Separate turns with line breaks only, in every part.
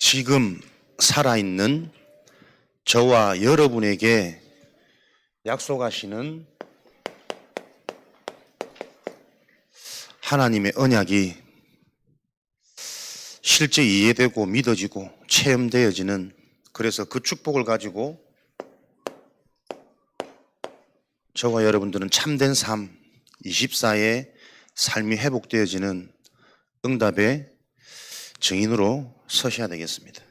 지금 살아있는 저와 여러분에게 약속하시는 하나님의 언약이 실제 이해되고 믿어지고 체험되어지는, 그래서 그 축복을 가지고 저와 여러분들은 참된 삶 24의 삶이 회복되어지는 응답의 증인으로 서셔야 되겠습니다.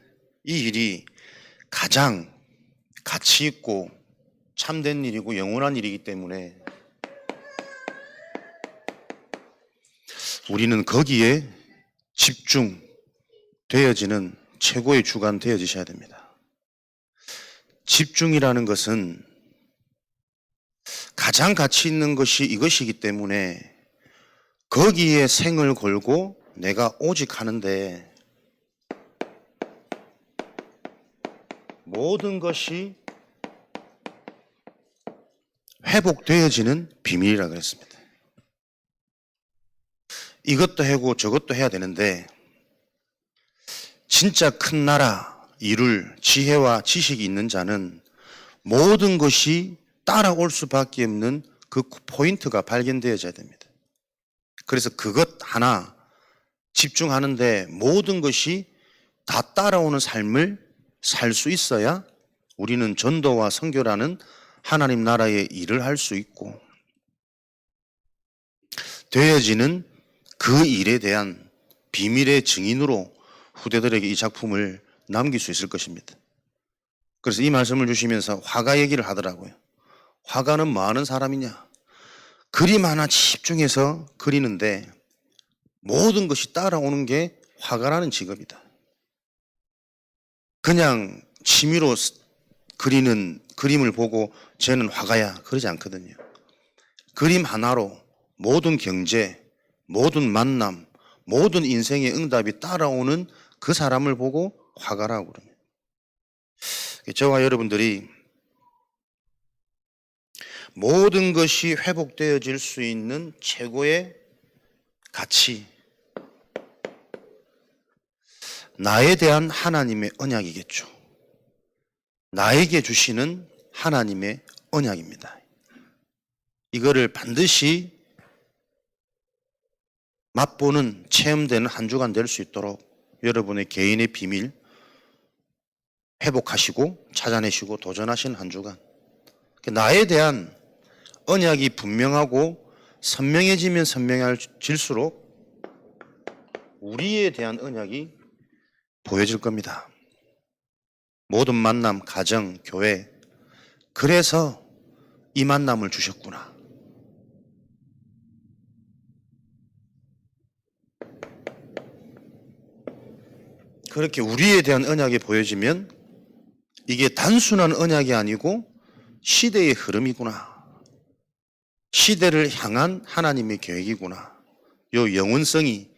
이 일이 가장 가치 있고 참된 일이고 영원한 일이기 때문에 우리는 거기에 집중되어지는 최고의 주관 되어지셔야 됩니다. 집중이라는 것은 가장 가치 있는 것이 이것이기 때문에 거기에 생을 걸고 내가 오직 하는데 모든 것이 회복되어지는 비밀이라고 그랬습니다. 이것도 하고 저것도 해야 되는데 진짜 큰 나라 이룰 지혜와 지식이 있는 자는 모든 것이 따라올 수밖에 없는 그 포인트가 발견되어져야 됩니다. 그래서 그것 하나 집중하는데 모든 것이 다 따라오는 삶을 살 수 있어야 우리는 전도와 선교라는 하나님 나라의 일을 할 수 있고 되어지는 그 일에 대한 비밀의 증인으로 후대들에게 이 작품을 남길 수 있을 것입니다. 그래서 이 말씀을 주시면서 화가 얘기를 하더라고요. 화가는 뭐 하는 사람이냐? 그림 하나 집중해서 그리는데 모든 것이 따라오는 게 화가라는 직업이다. 그냥 취미로 그리는 그림을 보고 쟤는 화가야 그러지 않거든요. 그림 하나로 모든 경제, 모든 만남, 모든 인생의 응답이 따라오는 그 사람을 보고 화가라고 그러면 저와 여러분들이 모든 것이 회복되어질 수 있는 최고의 가치, 나에 대한 하나님의 언약이겠죠. 나에게 주시는 하나님의 언약입니다. 이거를 반드시 맛보는 체험되는 한 주간 될 수 있도록 여러분의 개인의 비밀 회복하시고 찾아내시고 도전하시는 한 주간, 나에 대한 언약이 분명하고 선명해지면 선명해질수록 우리에 대한 언약이 보여질 겁니다. 모든 만남, 가정, 교회, 그래서 이 만남을 주셨구나. 그렇게 우리에 대한 언약이 보여지면 이게 단순한 언약이 아니고 시대의 흐름이구나. 시대를 향한 하나님의 계획이구나. 요 영원성이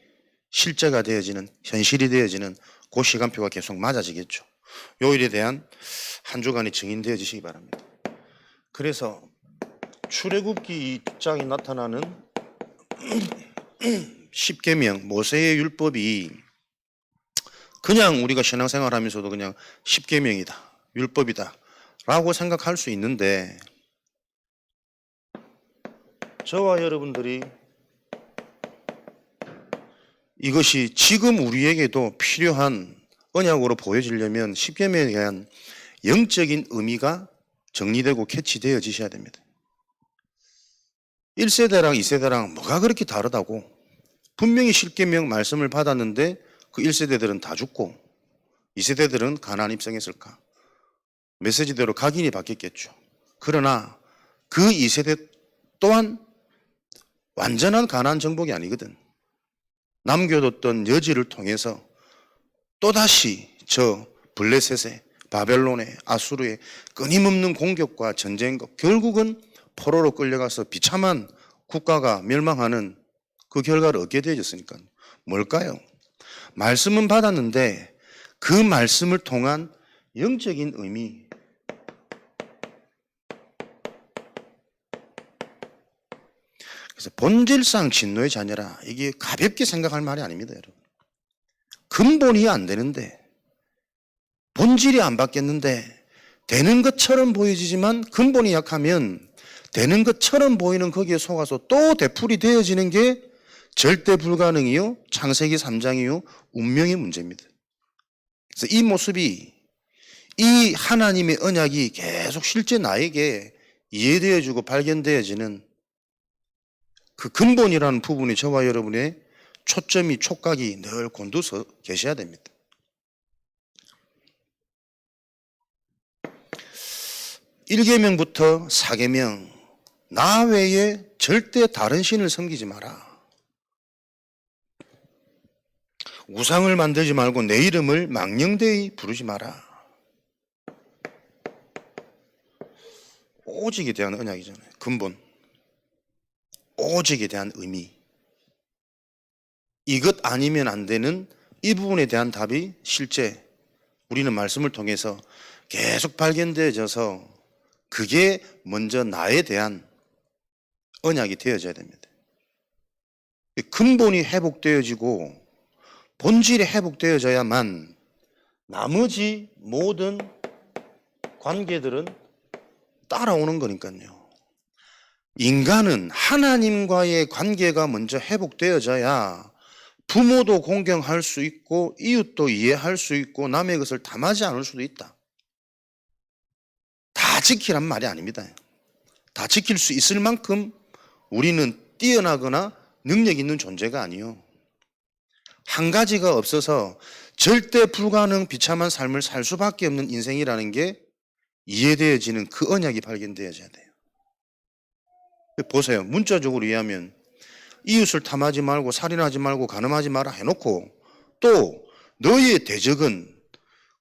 실제가 되어지는, 현실이 되어지는 그 시간표가 계속 맞아지겠죠. 요 일에 대한 한 주간이 증인되어지시기 바랍니다. 그래서 출애굽기 2장에 나타나는 10계명, 모세의 율법이 그냥 우리가 신앙생활 하면서도 그냥 10계명이다, 율법이다 라고 생각할 수 있는데, 저와 여러분들이 이것이 지금 우리에게도 필요한 언약으로 보여지려면 10계명에 대한 영적인 의미가 정리되고 캐치되어지셔야 됩니다. 1세대랑 2세대랑 뭐가 그렇게 다르다고? 분명히 10계명 말씀을 받았는데 그 1세대들은 다 죽고 2세대들은 가나안 입성했을까? 메시지대로 각인이 바뀌었겠죠. 그러나 그 2세대 또한 완전한 가나안 정복이 아니거든. 남겨뒀던 여지를 통해서 또다시 저 블레셋의, 바벨론의, 아수르의 끊임없는 공격과 전쟁과 결국은 포로로 끌려가서 비참한 국가가 멸망하는 그 결과를 얻게 되어졌으니까요. 뭘까요? 말씀은 받았는데 그 말씀을 통한 영적인 의미, 그래서 본질상 진노의 자녀라, 이게 가볍게 생각할 말이 아닙니다, 여러분. 근본이 안 되는데 본질이 안 바뀌었는데 되는 것처럼 보여지지만 근본이 약하면 되는 것처럼 보이는 거기에 속아서 또 되풀이 되어지는 게 절대 불가능이요, 창세기 3장이요, 운명의 문제입니다. 그래서 이 모습이, 이 하나님의 언약이 계속 실제 나에게 이해되어지고 발견되어지는 그 근본이라는 부분이 저와 여러분의 초점이, 촉각이 늘 곤두서 계셔야 됩니다. (1계명부터) (4계명) 나 외에 절대 다른 신을 섬기지 마라. 우상을 만들지 말고 내 이름을 망령되이 부르지 마라. 오직에 대한 언약이잖아요. 근본. 오직에 대한 의미. 이것 아니면 안 되는 이 부분에 대한 답이 실제 우리는 말씀을 통해서 계속 발견되어져서 그게 먼저 나에 대한 언약이 되어져야 됩니다. 근본이 회복되어지고 본질이 회복되어져야만 나머지 모든 관계들은 따라오는 거니까요. 인간은 하나님과의 관계가 먼저 회복되어져야 부모도 공경할 수 있고 이웃도 이해할 수 있고 남의 것을 탐하지 않을 수도 있다. 다 지키란 말이 아닙니다. 다 지킬 수 있을 만큼 우리는 뛰어나거나 능력 있는 존재가 아니요. 한 가지가 없어서 절대 불가능 비참한 삶을 살 수밖에 없는 인생이라는 게 이해되어지는 그 언약이 발견되어져야 돼요. 보세요. 문자적으로 이해하면 이웃을 탐하지 말고 살인하지 말고 간음하지 마라 해놓고 또 너의 대적은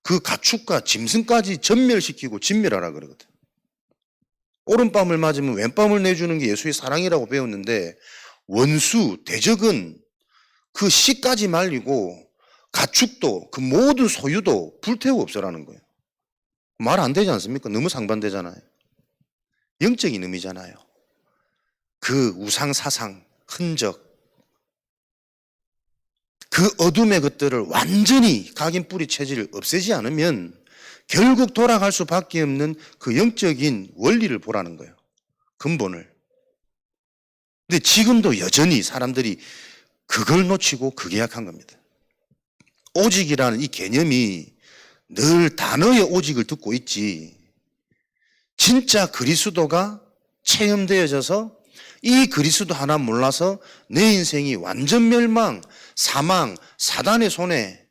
그 가축과 짐승까지 전멸시키고 진멸하라 그러거든. 오른밤을 맞으면 왼밤을 내주는 게 예수의 사랑이라고 배웠는데 원수, 대적은 그 씨까지 말리고 가축도 그 모든 소유도 불태우고 없애라는 거예요. 말 안 되지 않습니까? 너무 상반되잖아요. 영적인 의미잖아요. 그 우상 사상, 흔적, 그 어둠의 것들을 완전히 각인 뿌리 체질을 없애지 않으면 결국 돌아갈 수밖에 없는 그 영적인 원리를 보라는 거예요. 근본을. 근데 지금도 여전히 사람들이 그걸 놓치고 그게 약한 겁니다. 오직이라는 이 개념이 늘 단어의 오직을 듣고 있지 진짜 그리스도가 체험되어져서 이 그리스도 하나 몰라서 내 인생이 완전 멸망, 사망, 사단의 손에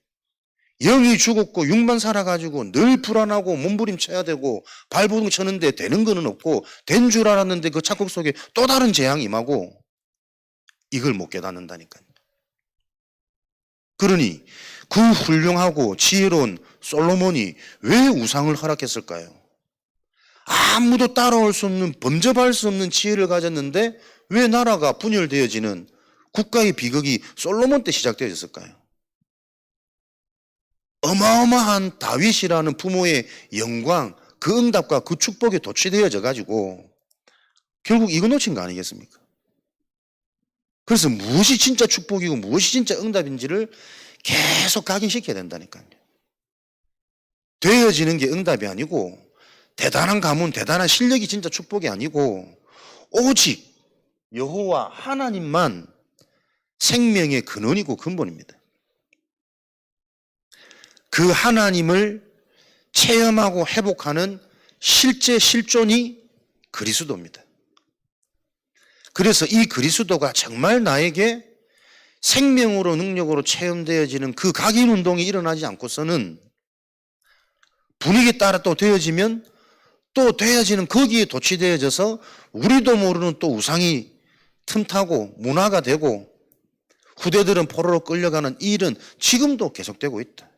영이 죽었고 육만 살아가지고 늘 불안하고 몸부림쳐야 되고 발버둥 쳐는데 되는 거는 없고 된 줄 알았는데 그 착각 속에 또 다른 재앙이 임하고 이걸 못 깨닫는다니까요. 그러니 그 훌륭하고 지혜로운 솔로몬이 왜 우상을 허락했을까요? 아무도 따라올 수 없는 범접할 수 없는 지혜를 가졌는데 왜 나라가 분열되어지는 국가의 비극이 솔로몬 때 시작되어졌을까요? 어마어마한 다윗이라는 부모의 영광, 그 응답과 그 축복에 도취되어져 가지고 결국 이거 놓친 거 아니겠습니까? 그래서 무엇이 진짜 축복이고 무엇이 진짜 응답인지를 계속 각인시켜야 된다니까요. 되어지는 게 응답이 아니고 대단한 가문, 대단한 실력이 진짜 축복이 아니고 오직 여호와 하나님만 생명의 근원이고 근본입니다. 그 하나님을 체험하고 회복하는 실제 실존이 그리스도입니다. 그래서 이 그리스도가 정말 나에게 생명으로 능력으로 체험되어지는 그 각인 운동이 일어나지 않고서는 분위기에 따라 또 되어지면 또 되어지는 거기에 도취되어져서 우리도 모르는 또 우상이 틈타고 문화가 되고 후대들은 포로로 끌려가는 이 일은 지금도 계속되고 있다.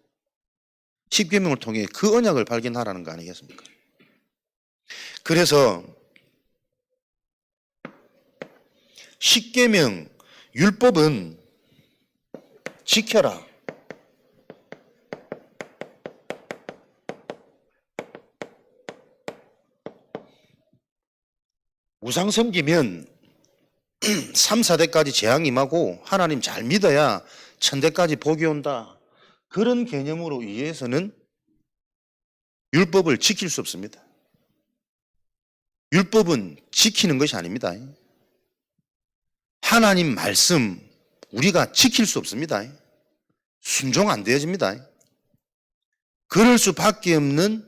10계명을 통해 그 언약을 발견하라는 거 아니겠습니까? 그래서 10계명 율법은 지켜라. 우상 섬기면 3, 4대까지 재앙이 임하고 하나님 잘 믿어야 천대까지 복이 온다. 그런 개념으로 이해해서는 율법을 지킬 수 없습니다. 율법은 지키는 것이 아닙니다. 하나님 말씀 우리가 지킬 수 없습니다. 순종 안 되어집니다. 그럴 수밖에 없는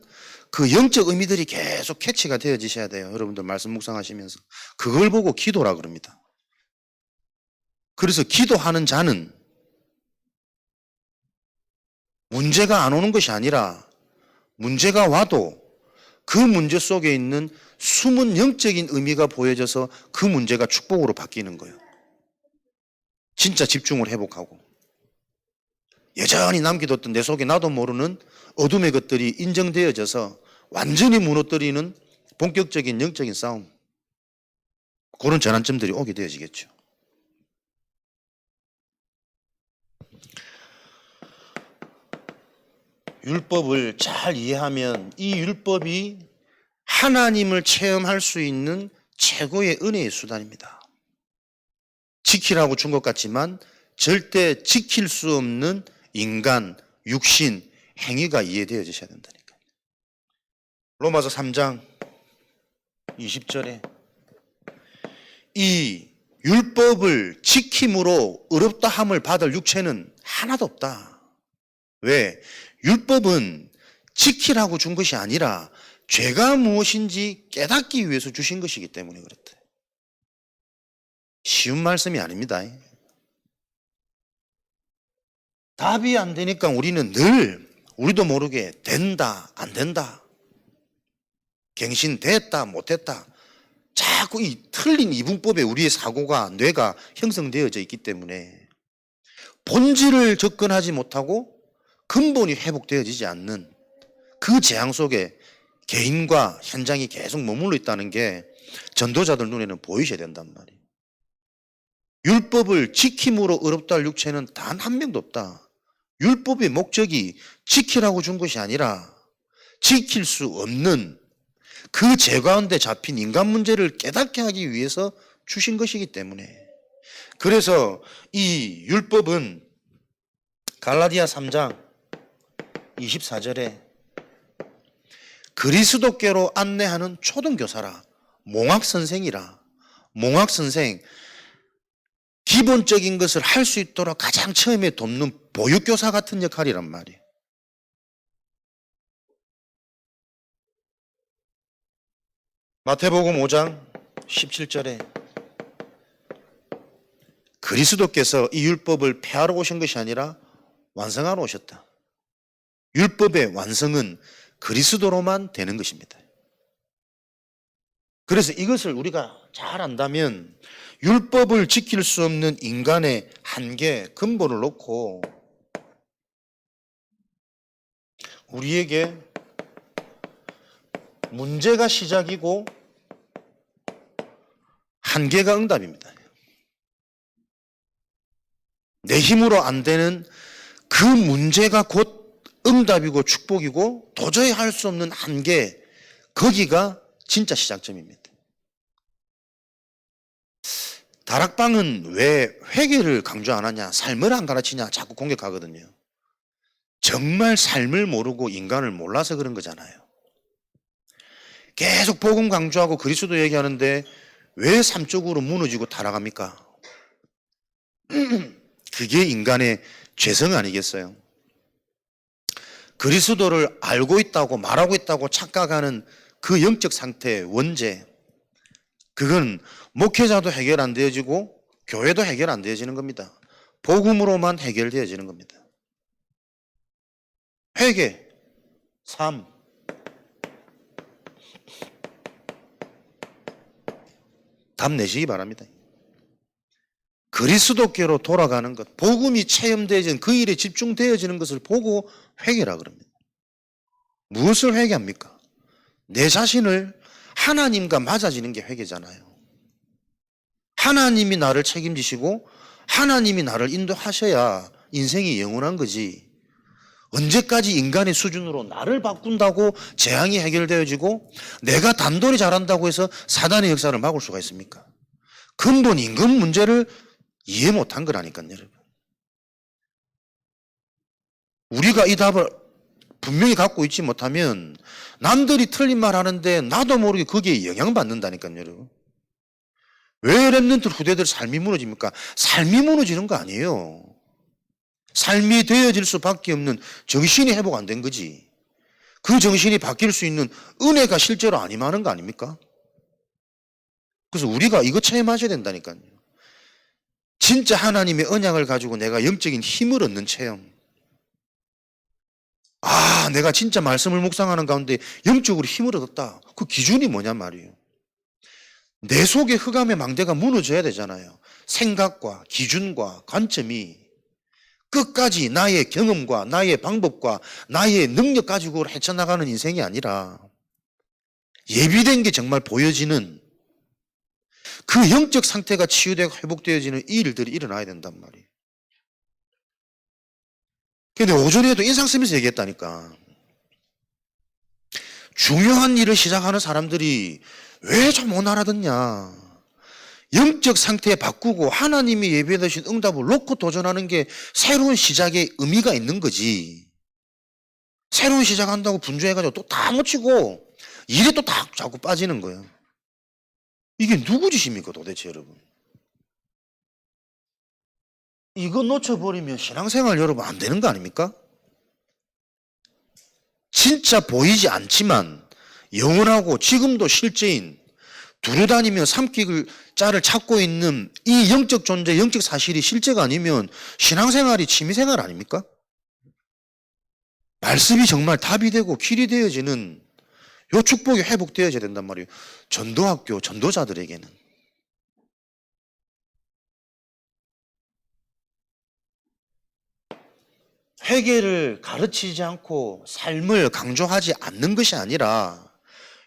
그 영적 의미들이 계속 캐치가 되어지셔야 돼요. 여러분들 말씀 묵상하시면서 그걸 보고 기도라 그럽니다. 그래서 기도하는 자는 문제가 안 오는 것이 아니라 문제가 와도 그 문제 속에 있는 숨은 영적인 의미가 보여져서 그 문제가 축복으로 바뀌는 거예요. 진짜 집중을 회복하고 여전히 남겨뒀던 내 속에 나도 모르는 어둠의 것들이 인정되어져서 완전히 무너뜨리는 본격적인 영적인 싸움, 그런 전환점들이 오게 되어지겠죠. 율법을 잘 이해하면 이 율법이 하나님을 체험할 수 있는 최고의 은혜의 수단입니다. 지키라고 준 것 같지만 절대 지킬 수 없는 인간, 육신, 행위가 이해되어지셔야 된다니까요. 로마서 3장 20절에 이 율법을 지킴으로 의롭다 함을 받을 육체는 하나도 없다. 왜? 율법은 지키라고 준 것이 아니라 죄가 무엇인지 깨닫기 위해서 주신 것이기 때문에 그렇다. 쉬운 말씀이 아닙니다. 답이 안 되니까 우리는 늘 우리도 모르게 된다, 안 된다, 갱신됐다, 못했다, 자꾸 이 틀린 이분법에 우리의 사고가, 뇌가 형성되어져 있기 때문에 본질을 접근하지 못하고 근본이 회복되어지지 않는 그 재앙 속에 개인과 현장이 계속 머물러 있다는 게 전도자들 눈에는 보이셔야 된단 말이에요. 율법을 지킴으로 의롭다 할 육체는 단 한 명도 없다. 율법의 목적이 지키라고 준 것이 아니라 지킬 수 없는 그 죄 가운데 잡힌 인간 문제를 깨닫게 하기 위해서 주신 것이기 때문에, 그래서 이 율법은 갈라디아 3장 24절에 그리스도께로 안내하는 초등교사라, 몽학선생이라, 몽학선생, 기본적인 것을 할 수 있도록 가장 처음에 돕는 보육교사 같은 역할이란 말이에요. 마태복음 5장 17절에 그리스도께서 이 율법을 폐하러 오신 것이 아니라 완성하러 오셨다. 율법의 완성은 그리스도로만 되는 것입니다. 그래서 이것을 우리가 잘 안다면 율법을 지킬 수 없는 인간의 한계, 근본을 놓고 우리에게 문제가 시작이고 한계가 응답입니다. 내 힘으로 안 되는 그 문제가 곧 응답이고 축복이고 도저히 할 수 없는 한계, 거기가 진짜 시작점입니다. 다락방은 왜 회개를 강조 안 하냐, 삶을 안 가르치냐 자꾸 공격하거든요. 정말 삶을 모르고 인간을 몰라서 그런 거잖아요. 계속 복음 강조하고 그리스도 얘기하는데 왜 삶적으로 무너지고 타락합니까? 그게 인간의 죄성 아니겠어요? 그리스도를 알고 있다고 말하고 있다고 착각하는 그 영적 상태의 원죄, 그건 목회자도 해결 안 되어지고 교회도 해결 안 되어지는 겁니다. 복음으로만 해결되어지는 겁니다. 회개, 삶, 답 내시기 바랍니다. 그리스도께로 돌아가는 것, 복음이 체험되어진 그 일에 집중되어지는 것을 보고 회개라 그럽니다. 무엇을 회개합니까? 내 자신을 하나님과 맞아지는 게 회개잖아요. 하나님이 나를 책임지시고 하나님이 나를 인도하셔야 인생이 영원한 거지. 언제까지 인간의 수준으로 나를 바꾼다고 재앙이 해결되어지고 내가 단돌이 잘한다고 해서 사단의 역사를 막을 수가 있습니까? 근본 인간 문제를 이해 못한 거라니까요, 여러분. 우리가 이 답을 분명히 갖고 있지 못하면 남들이 틀린 말 하는데 나도 모르게 거기에 영향받는다니까요, 여러분. 왜 랩런트 후대들 삶이 무너집니까? 삶이 무너지는 거 아니에요. 삶이 되어질 수밖에 없는 정신이 회복 안 된 거지. 그 정신이 바뀔 수 있는 은혜가 실제로 안 임하는 거 아닙니까? 그래서 우리가 이거 체험하셔야 된다니까요. 진짜 하나님의 언약을 가지고 내가 영적인 힘을 얻는 체험. 아, 내가 진짜 말씀을 묵상하는 가운데 영적으로 힘을 얻었다. 그 기준이 뭐냐 말이에요. 내 속의 흑암의 망대가 무너져야 되잖아요. 생각과 기준과 관점이 끝까지 나의 경험과 나의 방법과 나의 능력 가지고 헤쳐나가는 인생이 아니라 예비된 게 정말 보여지는 그 영적 상태가 치유되고 회복되어지는 이 일들이 일어나야 된단 말이에요. 근데 오전에도 인상 쓰면서 얘기했다니까. 중요한 일을 시작하는 사람들이 왜 좀 못 알아듣냐. 영적 상태 바꾸고 하나님이 예비하신 응답을 놓고 도전하는 게 새로운 시작의 의미가 있는 거지. 새로운 시작한다고 분주해가지고 또 다 놓치고 일에 또 다 자꾸 빠지는 거예요. 이게 누구 짓입니까 도대체 여러분? 이거 놓쳐버리면 신앙생활 여러분 안 되는 거 아닙니까? 진짜 보이지 않지만 영원하고 지금도 실제인 두루다니며 삼킬 자를 찾고 있는 이 영적 존재, 영적 사실이 실제가 아니면 신앙생활이 취미생활 아닙니까? 말씀이 정말 답이 되고 길이 되어지는 요 축복이 회복되어져야 된단 말이에요. 전도학교 전도자들에게는. 회개를 가르치지 않고 삶을 강조하지 않는 것이 아니라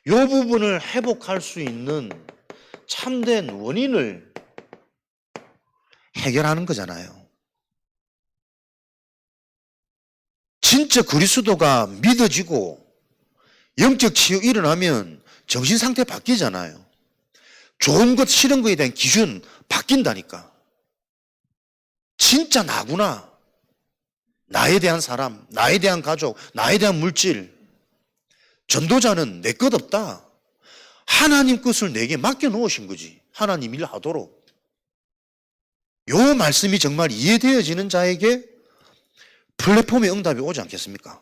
이 부분을 회복할 수 있는 참된 원인을 해결하는 거잖아요. 진짜 그리스도가 믿어지고 영적 치유 일어나면 정신 상태 바뀌잖아요. 좋은 것 싫은 것에 대한 기준 바뀐다니까. 진짜 나구나. 나에 대한 사람, 나에 대한 가족, 나에 대한 물질. 전도자는 내 것 없다. 하나님 것을 내게 맡겨 놓으신 거지. 하나님 일 하도록. 요 말씀이 정말 이해되어지는 자에게 플랫폼의 응답이 오지 않겠습니까?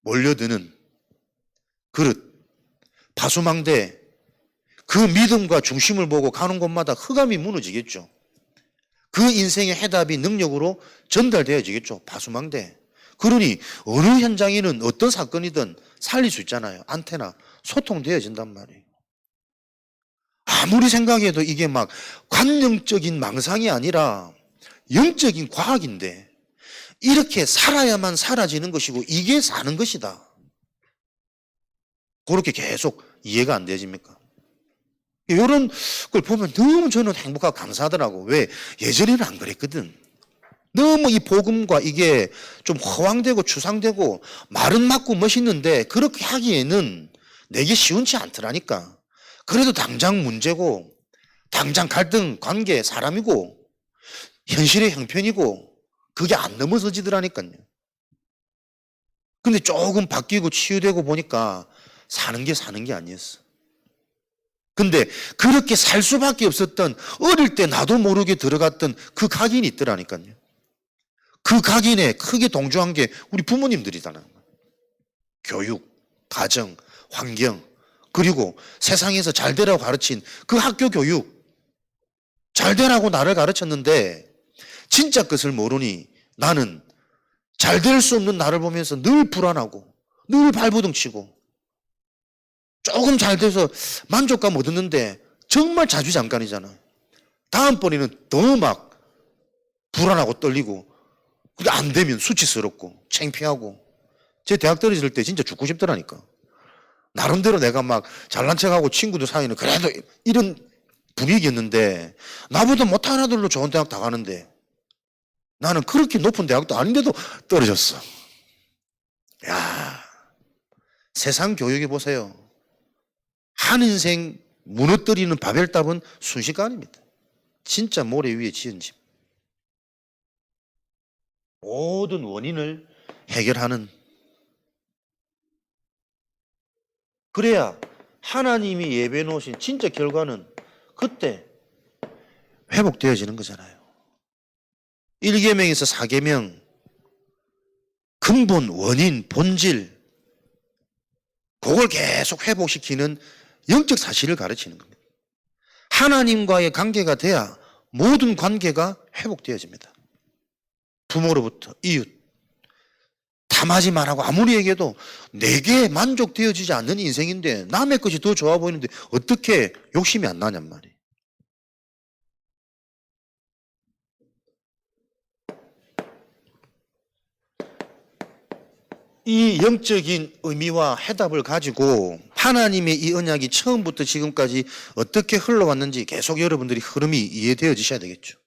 몰려드는 그릇, 파수망대, 그 믿음과 중심을 보고 가는 곳마다 흑암이 무너지겠죠. 그 인생의 해답이 능력으로 전달되어지겠죠. 파수망대. 그러니 어느 현장에는 어떤 사건이든 살릴 수 있잖아요. 안테나 소통되어진단 말이에요. 아무리 생각해도 이게 막 관념적인 망상이 아니라 영적인 과학인데 이렇게 살아야만 사라지는 것이고 이게 사는 것이다. 그렇게 계속 이해가 안 되십니까? 이런 걸 보면 너무 저는 행복하고 감사하더라고. 왜? 예전에는 안 그랬거든. 너무 이 복음과 이게 좀 허황되고 추상되고 말은 맞고 멋있는데 그렇게 하기에는 내게 시원치 않더라니까. 그래도 당장 문제고 당장 갈등 관계 사람이고 현실의 형편이고 그게 안 넘어서지더라니까요. 근데 조금 바뀌고 치유되고 보니까 사는 게 아니었어. 근데 그렇게 살 수밖에 없었던 어릴 때 나도 모르게 들어갔던 그 각인이 있더라니까요. 그 각인에 크게 동조한 게 우리 부모님들이잖아요. 교육, 가정, 환경, 그리고 세상에서 잘 되라고 가르친 그 학교 교육. 잘 되라고 나를 가르쳤는데 진짜 것을 모르니 나는 잘 될 수 없는 나를 보면서 늘 불안하고 늘 발버둥 치고 조금 잘 돼서 만족감 얻었는데 정말 자주장관이잖아. 다음번에는 더 막 불안하고 떨리고 그게 안 되면 수치스럽고 창피하고 제 대학 떨어질 때 진짜 죽고 싶더라니까. 나름대로 내가 막 잘난 척하고 친구들 사이는 그래도 이런 분위기였는데 나보다 못한 아들로 좋은 대학 다 가는데 나는 그렇게 높은 대학도 아닌데도 떨어졌어. 야, 세상 교육에 보세요. 한 인생 무너뜨리는 바벨탑은 순식간입니다. 진짜 모래 위에 지은 집. 모든 원인을 해결하는 그래야 하나님이 예배해 놓으신 진짜 결과는 그때 회복되어지는 거잖아요. 1계명에서 4계명 근본, 원인, 본질 그걸 계속 회복시키는 영적 사실을 가르치는 겁니다. 하나님과의 관계가 돼야 모든 관계가 회복되어집니다. 부모로부터 이웃 탐하지 말라고 아무리 얘기해도 내게 만족되어지지 않는 인생인데 남의 것이 더 좋아 보이는데 어떻게 욕심이 안 나냔 말이에요. 이 영적인 의미와 해답을 가지고 하나님의 이 언약이 처음부터 지금까지 어떻게 흘러왔는지 계속 여러분들이 흐름이 이해되어지셔야 되겠죠.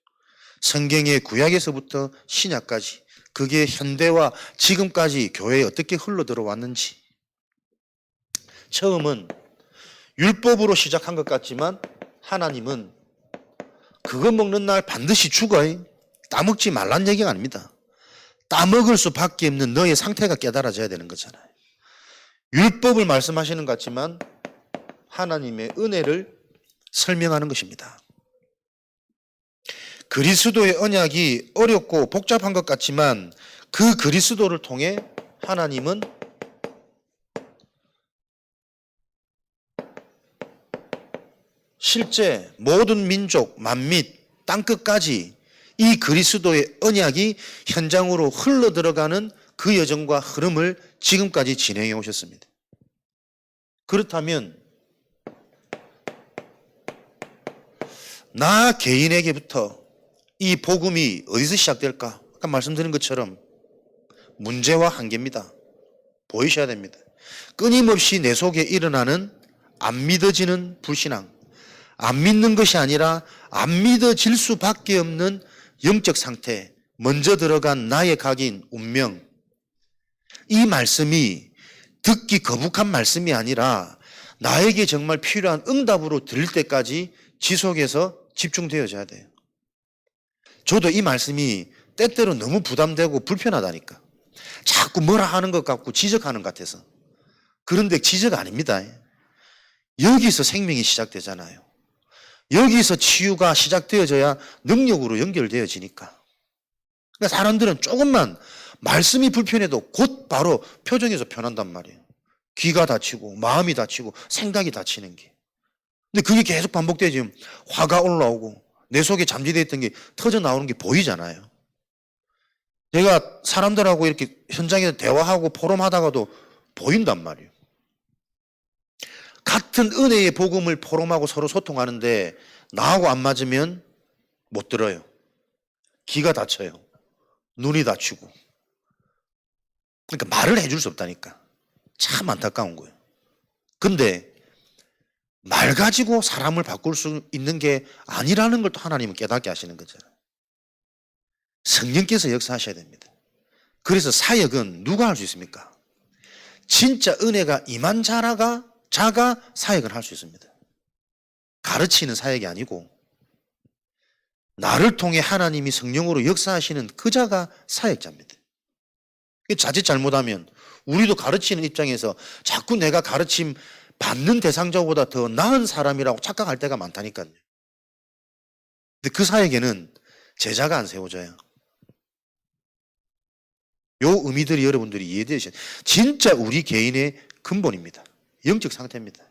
성경의 구약에서부터 신약까지 그게 현대와 지금까지 교회에 어떻게 흘러 들어왔는지. 처음은 율법으로 시작한 것 같지만 하나님은 그거 먹는 날 반드시 죽어. 따먹지 말란 얘기가 아닙니다. 따먹을 수밖에 없는 너의 상태가 깨달아져야 되는 거잖아요. 율법을 말씀하시는 것 같지만 하나님의 은혜를 설명하는 것입니다. 그리스도의 언약이 어렵고 복잡한 것 같지만 그 그리스도를 통해 하나님은 실제 모든 민족, 만민, 땅끝까지 이 그리스도의 언약이 현장으로 흘러 들어가는 그 여정과 흐름을 지금까지 진행해 오셨습니다. 그렇다면 나 개인에게부터 이 복음이 어디서 시작될까? 아까 말씀드린 것처럼 문제와 한계입니다. 보이셔야 됩니다. 끊임없이 내 속에 일어나는 안 믿어지는 불신앙, 안 믿는 것이 아니라 안 믿어질 수밖에 없는 영적 상태, 먼저 들어간 나의 각인, 운명. 이 말씀이 듣기 거북한 말씀이 아니라 나에게 정말 필요한 응답으로 들릴 때까지 지속해서 집중되어져야 돼요. 저도 이 말씀이 때때로 너무 부담되고 불편하다니까. 자꾸 뭐라 하는 것 같고 지적하는 것 같아서. 그런데 지적 아닙니다. 여기서 생명이 시작되잖아요. 여기서 치유가 시작되어져야 능력으로 연결되어지니까. 그러니까 사람들은 조금만 말씀이 불편해도 곧 바로 표정에서 변한단 말이에요. 귀가 다치고 마음이 다치고 생각이 다치는 게. 근데 그게 계속 반복되어지면 화가 올라오고 내 속에 잠재되어 있던 게 터져 나오는 게 보이잖아요. 내가 사람들하고 이렇게 현장에서 대화하고 포럼하다가도 보인단 말이에요. 같은 은혜의 복음을 포럼하고 서로 소통하는데 나하고 안 맞으면 못 들어요. 귀가 다쳐요. 눈이 다치고. 그러니까 말을 해줄 수 없다니까. 참 안타까운 거예요. 근데 말 가지고 사람을 바꿀 수 있는 게 아니라는 걸 또 하나님은 깨닫게 하시는 거잖아요. 성령께서 역사하셔야 됩니다. 그래서 사역은 누가 할 수 있습니까? 진짜 은혜가 임한 자가 사역을 할 수 있습니다. 가르치는 사역이 아니고 나를 통해 하나님이 성령으로 역사하시는 그 자가 사역자입니다. 자칫 잘못하면 우리도 가르치는 입장에서 자꾸 내가 가르침 받는 대상자보다 더 나은 사람이라고 착각할 때가 많다니까요. 근데 그 사역에는 제자가 안 세워져요. 요 의미들이 여러분들이 이해되셔야 돼요. 진짜 우리 개인의 근본입니다. 영적 상태입니다.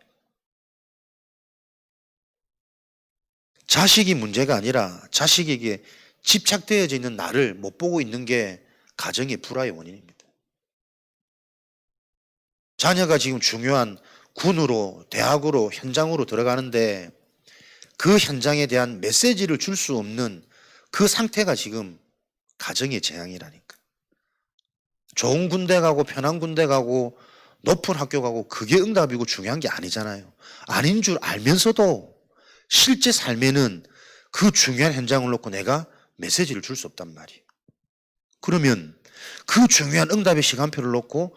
자식이 문제가 아니라 자식에게 집착되어져 있는 나를 못 보고 있는 게 가정의 불화의 원인입니다. 자녀가 지금 중요한 군으로, 대학으로, 현장으로 들어가는데 그 현장에 대한 메시지를 줄 수 없는 그 상태가 지금 가정의 재앙이라니까. 좋은 군대 가고 편한 군대 가고 높은 학교 가고 그게 응답이고 중요한 게 아니잖아요. 아닌 줄 알면서도 실제 삶에는 그 중요한 현장을 놓고 내가 메시지를 줄 수 없단 말이에요. 그러면 그 중요한 응답의 시간표를 놓고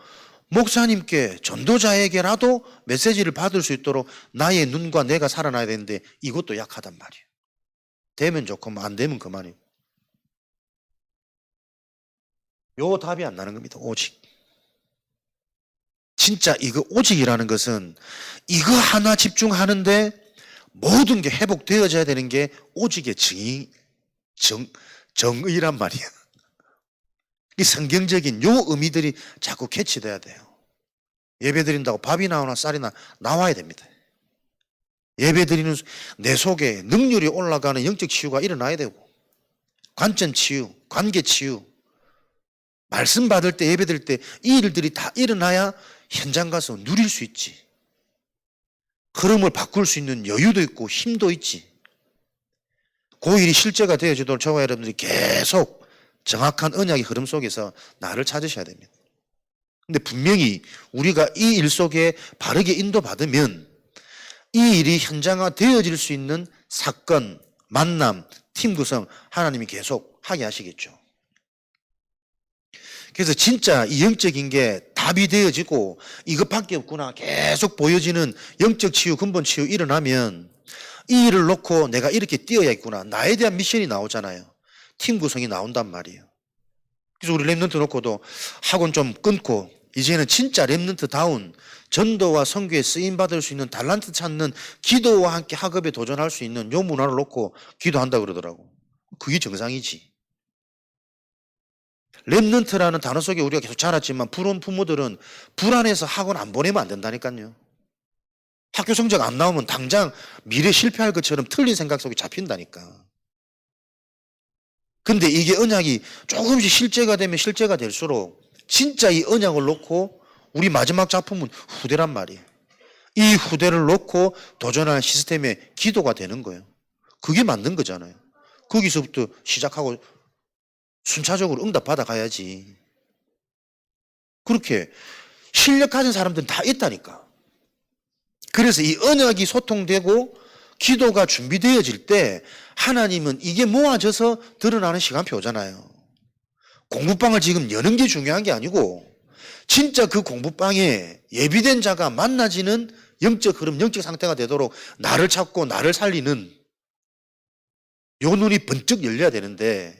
목사님께 전도자에게라도 메시지를 받을 수 있도록 나의 눈과 내가 살아나야 되는데 이것도 약하단 말이에요. 되면 좋고 안 되면 그만이고. 요 답이 안 나는 겁니다. 오직 진짜 이거 오직이라는 것은 이거 하나 집중하는데 모든 게 회복되어져야 되는 게 오직의 정의란 말이야. 이 성경적인 요 의미들이 자꾸 캐치돼야 돼요. 예배 드린다고 밥이 나오나 쌀이 나와야 됩니다. 예배 드리는 내 속에 능률이 올라가는 영적 치유가 일어나야 되고, 관점 치유, 관계 치유, 말씀 받을 때 예배 드릴 때 이 일들이 다 일어나야 현장 가서 누릴 수 있지. 흐름을 바꿀 수 있는 여유도 있고 힘도 있지. 그 일이 실제가 되어지도록 저와 여러분들이 계속 정확한 언약의 흐름 속에서 나를 찾으셔야 됩니다. 근데 분명히 우리가 이 일 속에 바르게 인도받으면 이 일이 현장화 되어질 수 있는 사건, 만남, 팀 구성 하나님이 계속 하게 하시겠죠. 그래서 진짜 이 영적인 게 답이 되어지고 이것밖에 없구나 계속 보여지는 영적 치유, 근본 치유 일어나면 이 일을 놓고 내가 이렇게 뛰어야겠구나. 나에 대한 미션이 나오잖아요. 팀 구성이 나온단 말이에요. 그래서 우리 랩런트 놓고도 학원 좀 끊고 이제는 진짜 랩런트다운 전도와 선교에 쓰임받을 수 있는 달란트 찾는 기도와 함께 학업에 도전할 수 있는 요 문화를 놓고 기도한다 그러더라고. 그게 정상이지. 랩런트라는 단어 속에 우리가 계속 자랐지만 불온 부모들은 불안해서 학원 안 보내면 안 된다니까요. 학교 성적 안 나오면 당장 미래 실패할 것처럼 틀린 생각 속에 잡힌다니까. 근데 이게 언약이 조금씩 실제가 되면 실제가 될수록 진짜 이 언약을 놓고 우리 마지막 작품은 후대란 말이에요. 이 후대를 놓고 도전하는 시스템의 기도가 되는 거예요. 그게 맞는 거잖아요. 거기서부터 시작하고 순차적으로 응답 받아가야지. 그렇게 실력 가진 사람들은 다 있다니까. 그래서 이 언약이 소통되고 기도가 준비되어질 때 하나님은 이게 모아져서 드러나는 시간표잖아요. 공부방을 지금 여는 게 중요한 게 아니고 진짜 그 공부방에 예비된 자가 만나지는 영적 흐름, 영적 상태가 되도록 나를 찾고 나를 살리는 요 눈이 번쩍 열려야 되는데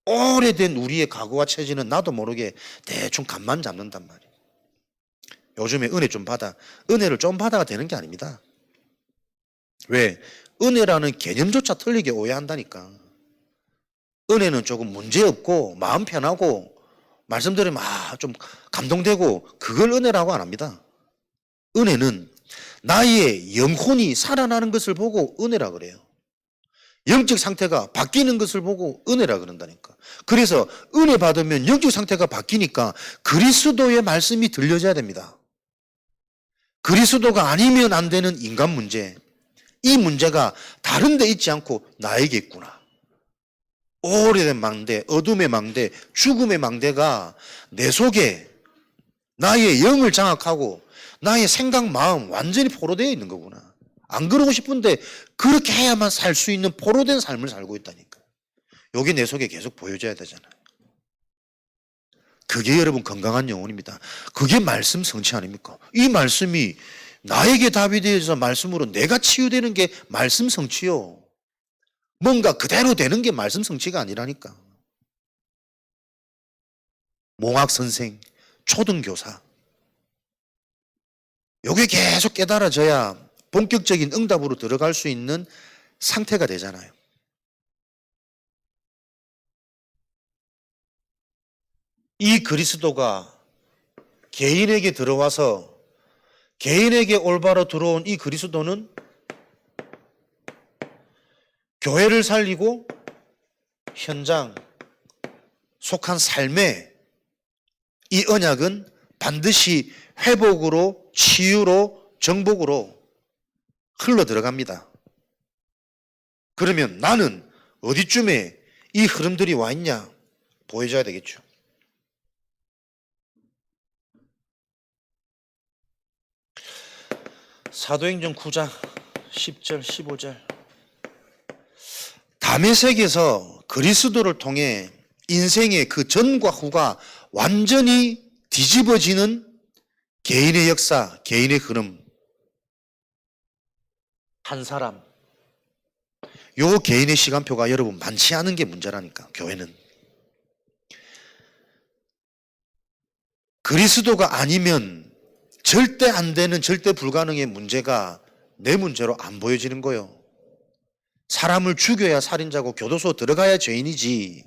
오래된 우리의 각오와 체질은 나도 모르게 대충 감만 잡는단 말이에요. 요즘에 은혜를 좀 받아가 되는 게 아닙니다. 왜? 은혜라는 개념조차 틀리게 오해한다니까. 은혜는 조금 문제없고 마음 편하고 말씀 들으면 좀 감동되고 그걸 은혜라고 안 합니다. 은혜는 나의 영혼이 살아나는 것을 보고 은혜라 그래요. 영적 상태가 바뀌는 것을 보고 은혜라 그런다니까. 그래서 은혜 받으면 영적 상태가 바뀌니까 그리스도의 말씀이 들려져야 됩니다. 그리스도가 아니면 안 되는 인간 문제, 이 문제가 다른 데 있지 않고 나에게 있구나. 오래된 망대, 어둠의 망대, 죽음의 망대가 내 속에 나의 영을 장악하고 나의 생각, 마음 완전히 포로되어 있는 거구나. 안 그러고 싶은데 그렇게 해야만 살 수 있는 포로된 삶을 살고 있다니까. 이게 내 속에 계속 보여져야 되잖아요. 그게 여러분 건강한 영혼입니다. 그게 말씀 성취 아닙니까? 이 말씀이 나에게 답이 되어서 말씀으로 내가 치유되는 게 말씀 성취요. 뭔가 그대로 되는 게 말씀 성취가 아니라니까. 몽학 선생, 초등교사. 이게 계속 깨달아져야 본격적인 응답으로 들어갈 수 있는 상태가 되잖아요. 이 그리스도가 개인에게 들어와서 개인에게 올바로 들어온 이 그리스도는 교회를 살리고 현장 속한 삶에 이 언약은 반드시 회복으로 치유로 정복으로 흘러 들어갑니다. 그러면 나는 어디쯤에 이 흐름들이 와 있냐 보여줘야 되겠죠. 사도행전 9장 10절 15절 다메섹에서 그리스도를 통해 인생의 그 전과 후가 완전히 뒤집어지는 개인의 역사, 개인의 흐름. 한 사람. 요 개인의 시간표가 여러분 많지 않은 게 문제라니까, 교회는. 그리스도가 아니면 절대 안 되는 절대 불가능의 문제가 내 문제로 안 보여지는 거예요. 사람을 죽여야 살인자고 교도소 들어가야 죄인이지.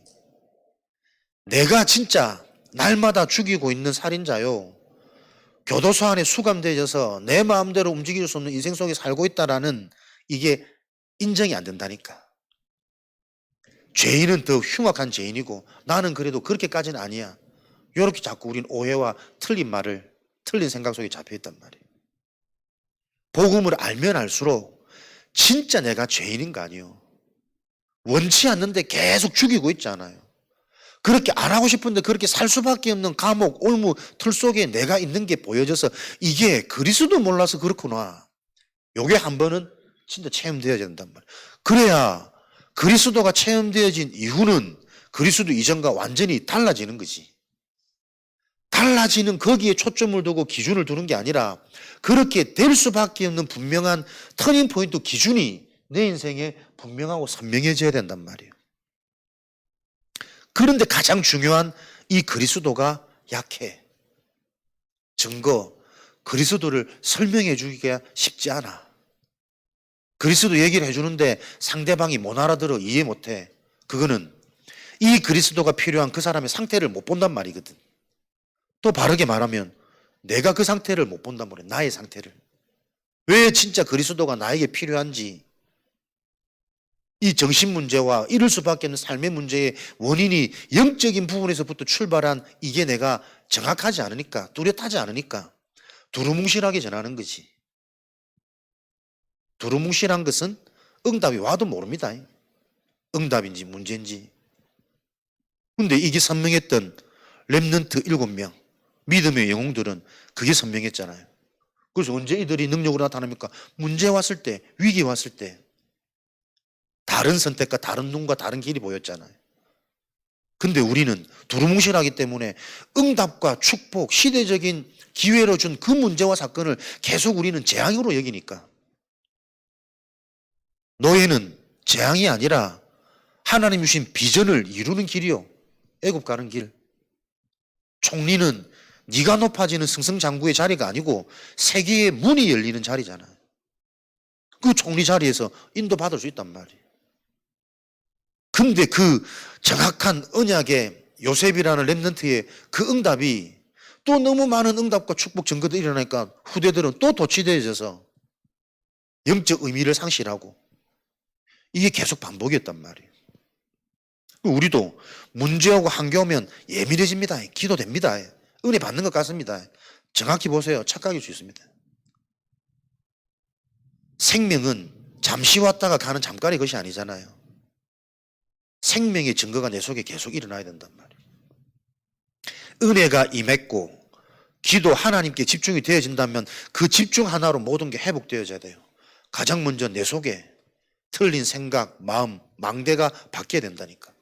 내가 진짜 날마다 죽이고 있는 살인자요. 교도소 안에 수감되어서 내 마음대로 움직일 수 없는 인생 속에 살고 있다라는 이게 인정이 안 된다니까. 죄인은 더 흉악한 죄인이고 나는 그래도 그렇게까지는 아니야. 이렇게 자꾸 우린 오해와 틀린 말을, 틀린 생각 속에 잡혀있단 말이에요. 복음을 알면 알수록 진짜 내가 죄인인 거 아니에요. 원치 않는데 계속 죽이고 있잖아요. 그렇게 안 하고 싶은데 그렇게 살 수밖에 없는 감옥, 올무, 틀 속에 내가 있는 게 보여져서 이게 그리스도 몰라서 그렇구나. 요게 한 번은 진짜 체험되어야 된단 말이에요. 그래야 그리스도가 체험되어진 이후는 그리스도 이전과 완전히 달라지는 거지. 달라지는 거기에 초점을 두고 기준을 두는 게 아니라 그렇게 될 수밖에 없는 분명한 터닝포인트 기준이 내 인생에 분명하고 선명해져야 된단 말이에요. 그런데 가장 중요한 이 그리스도가 약해. 증거, 그리스도를 설명해 주기가 쉽지 않아. 그리스도 얘기를 해주는데 상대방이 못 알아들어, 이해 못해. 그거는 이 그리스도가 필요한 그 사람의 상태를 못 본단 말이거든. 또 바르게 말하면 내가 그 상태를 못 본단 말이야. 나의 상태를. 왜 진짜 그리스도가 나에게 필요한지, 이 정신 문제와 이럴 수밖에 없는 삶의 문제의 원인이 영적인 부분에서부터 출발한 이게 내가 정확하지 않으니까, 뚜렷하지 않으니까 두루뭉실하게 전하는 거지. 두루뭉실한 것은 응답이 와도 모릅니다. 응답인지 문제인지. 근데 이게 선명했던 렘넌트 7명, 믿음의 영웅들은 그게 선명했잖아요. 그래서 언제 이들이 능력으로 나타납니까? 문제 왔을 때, 위기 왔을 때 다른 선택과 다른 눈과 다른 길이 보였잖아요. 근데 우리는 두루뭉실하기 때문에 응답과 축복, 시대적인 기회로 준 그 문제와 사건을 계속 우리는 재앙으로 여기니까. 노예는 재앙이 아니라 하나님 주신 비전을 이루는 길이요. 애굽 가는 길. 총리는 네가 높아지는 승승장구의 자리가 아니고 세계의 문이 열리는 자리잖아요. 그 총리 자리에서 인도받을 수 있단 말이에요. 근데 그 정확한 언약의 요셉이라는 렘넌트의 그 응답이 또 너무 많은 응답과 축복 증거들이 일어나니까 후대들은 또 도취되어져서 영적 의미를 상실하고 이게 계속 반복이었단 말이에요. 우리도 문제 오고 한계 오면 예민해집니다. 기도됩니다. 은혜 받는 것 같습니다. 정확히 보세요. 착각일 수 있습니다. 생명은 잠시 왔다가 가는 잠깐의 것이 아니잖아요. 생명의 증거가 내 속에 계속 일어나야 된단 말이에요. 은혜가 임했고 기도 하나님께 집중이 되어진다면 그 집중 하나로 모든 게 회복되어져야 돼요. 가장 먼저 내 속에 틀린 생각, 마음, 망대가 바뀌어야 된다니까.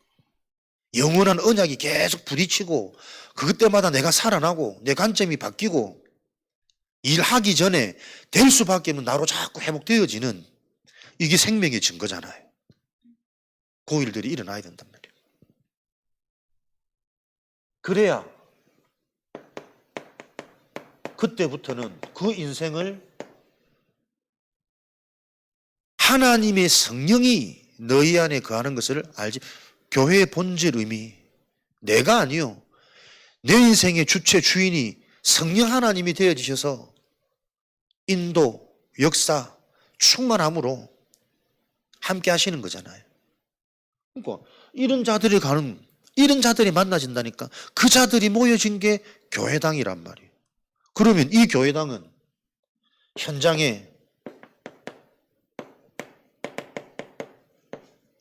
영원한 언약이 계속 부딪히고 그때마다 내가 살아나고 내 관점이 바뀌고 일하기 전에 될 수밖에 없는 나로 자꾸 회복되어지는 이게 생명의 증거잖아요. 그 일들이 일어나야 된단 말이에요. 그래야 그때부터는 그 인생을 하나님의 성령이 너희 안에 거하는 것을 알지. 교회의 본질 의미, 내가 아니요, 내 인생의 주체 주인이 성령 하나님이 되어지셔서 인도, 역사, 충만함으로 함께 하시는 거잖아요. 그러니까 이런 자들이 만나진다니까. 그 자들이 모여진 게 교회당이란 말이에요. 그러면 이 교회당은 현장에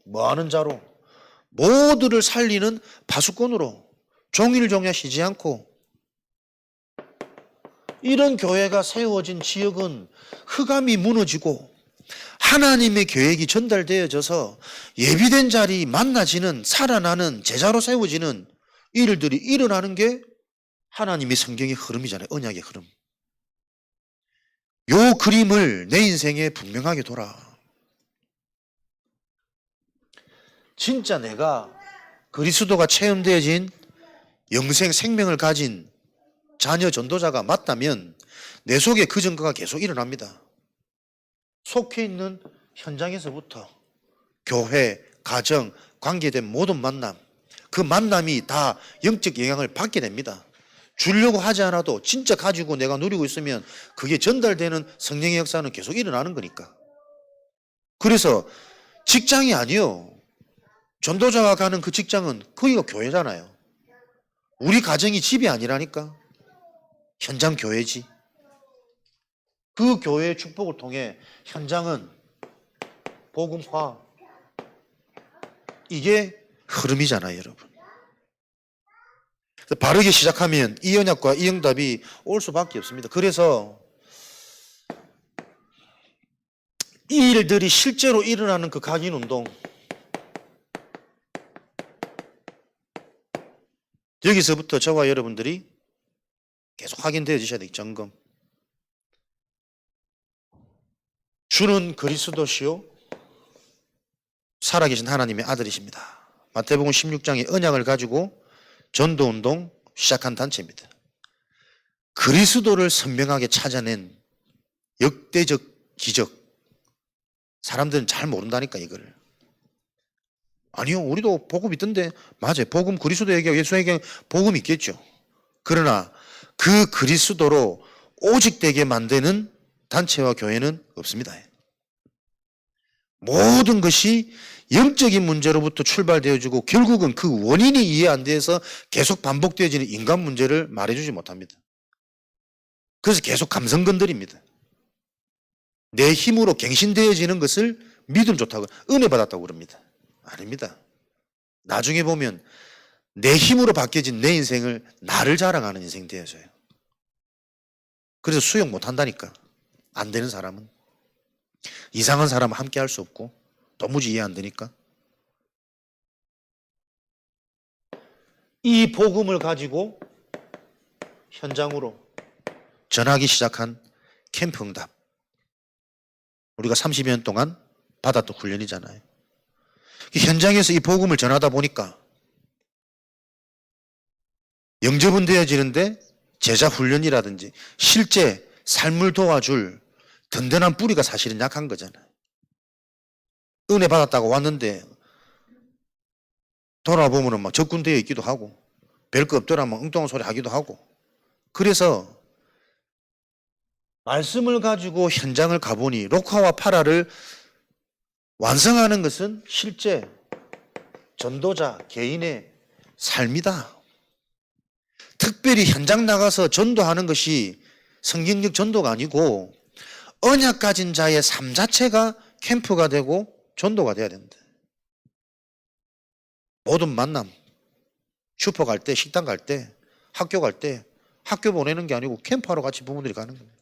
뭐 하는 자로? 모두를 살리는 파수꾼으로 종일종야 쉬지 않고, 이런 교회가 세워진 지역은 흑암이 무너지고 하나님의 계획이 전달되어져서 예비된 자리 만나지는, 살아나는, 제자로 세워지는 일들이 일어나는 게 하나님의 성경의 흐름이잖아요. 언약의 흐름. 요 그림을 내 인생에 분명하게 둬라. 진짜 내가 그리스도가 체험되어진 영생 생명을 가진 자녀 전도자가 맞다면 내 속에 그 증거가 계속 일어납니다. 속해 있는 현장에서부터 교회, 가정, 관계된 모든 만남, 그 만남이 다 영적 영향을 받게 됩니다. 주려고 하지 않아도 진짜 가지고 내가 누리고 있으면 그게 전달되는 성령의 역사는 계속 일어나는 거니까. 그래서 직장이 아니요. 전도자가 가는 그 직장은 거기가 교회잖아요. 우리 가정이 집이 아니라니까. 현장 교회지. 그 교회의 축복을 통해 현장은 복음화, 이게 흐름이잖아요, 여러분. 바르게 시작하면 이 언약과 이 응답이 올 수밖에 없습니다. 그래서 이 일들이 실제로 일어나는 그 각인 운동, 여기서부터 저와 여러분들이 계속 확인되어 주셔야 돼요. 점검. 주는 그리스도시요 살아계신 하나님의 아들이십니다. 마태복음 16장의 언약을 가지고 전도운동 시작한 단체입니다. 그리스도를 선명하게 찾아낸 역대적 기적. 사람들은 잘 모른다니까 이거를. 아니요, 우리도 복음 있던데. 맞아요. 복음, 그리스도 얘기하고 예수 얘기하고 복음 있겠죠. 그러나 그 그리스도로 오직 되게 만드는 단체와 교회는 없습니다. 모든 것이 영적인 문제로부터 출발되어지고 결국은 그 원인이 이해 안 돼서 계속 반복되어지는 인간 문제를 말해주지 못합니다. 그래서 계속 감성 건드립니다. 내 힘으로 갱신되어지는 것을 믿음 좋다고, 은혜 받았다고 그럽니다. 아닙니다. 나중에 보면 내 힘으로 바뀌어진 내 인생을 나를 자랑하는 인생 되어져요. 그래서 수용 못 한다니까. 안 되는 사람은. 이상한 사람은 함께 할 수 없고 도무지 이해 안 되니까. 이 복음을 가지고 현장으로 전하기 시작한 캠프 응답. 우리가 30여 년 동안 받았던 훈련이잖아요. 현장에서 이 복음을 전하다 보니까 영접은 되어지는데 제자 훈련이라든지 실제 삶을 도와줄 든든한 뿌리가 사실은 약한 거잖아요. 은혜 받았다고 왔는데 돌아보면 막 적군되어 있기도 하고 별거 없더라 막 엉뚱한 소리 하기도 하고. 그래서 말씀을 가지고 현장을 가보니 로카와 파라를 완성하는 것은 실제 전도자 개인의 삶이다. 특별히 현장 나가서 전도하는 것이 성경적 전도가 아니고 언약 가진 자의 삶 자체가 캠프가 되고 전도가 돼야 된다. 모든 만남, 슈퍼 갈 때, 식당 갈 때, 학교 갈 때 학교 보내는 게 아니고 캠프하러 같이 부모들이 가는 겁니다.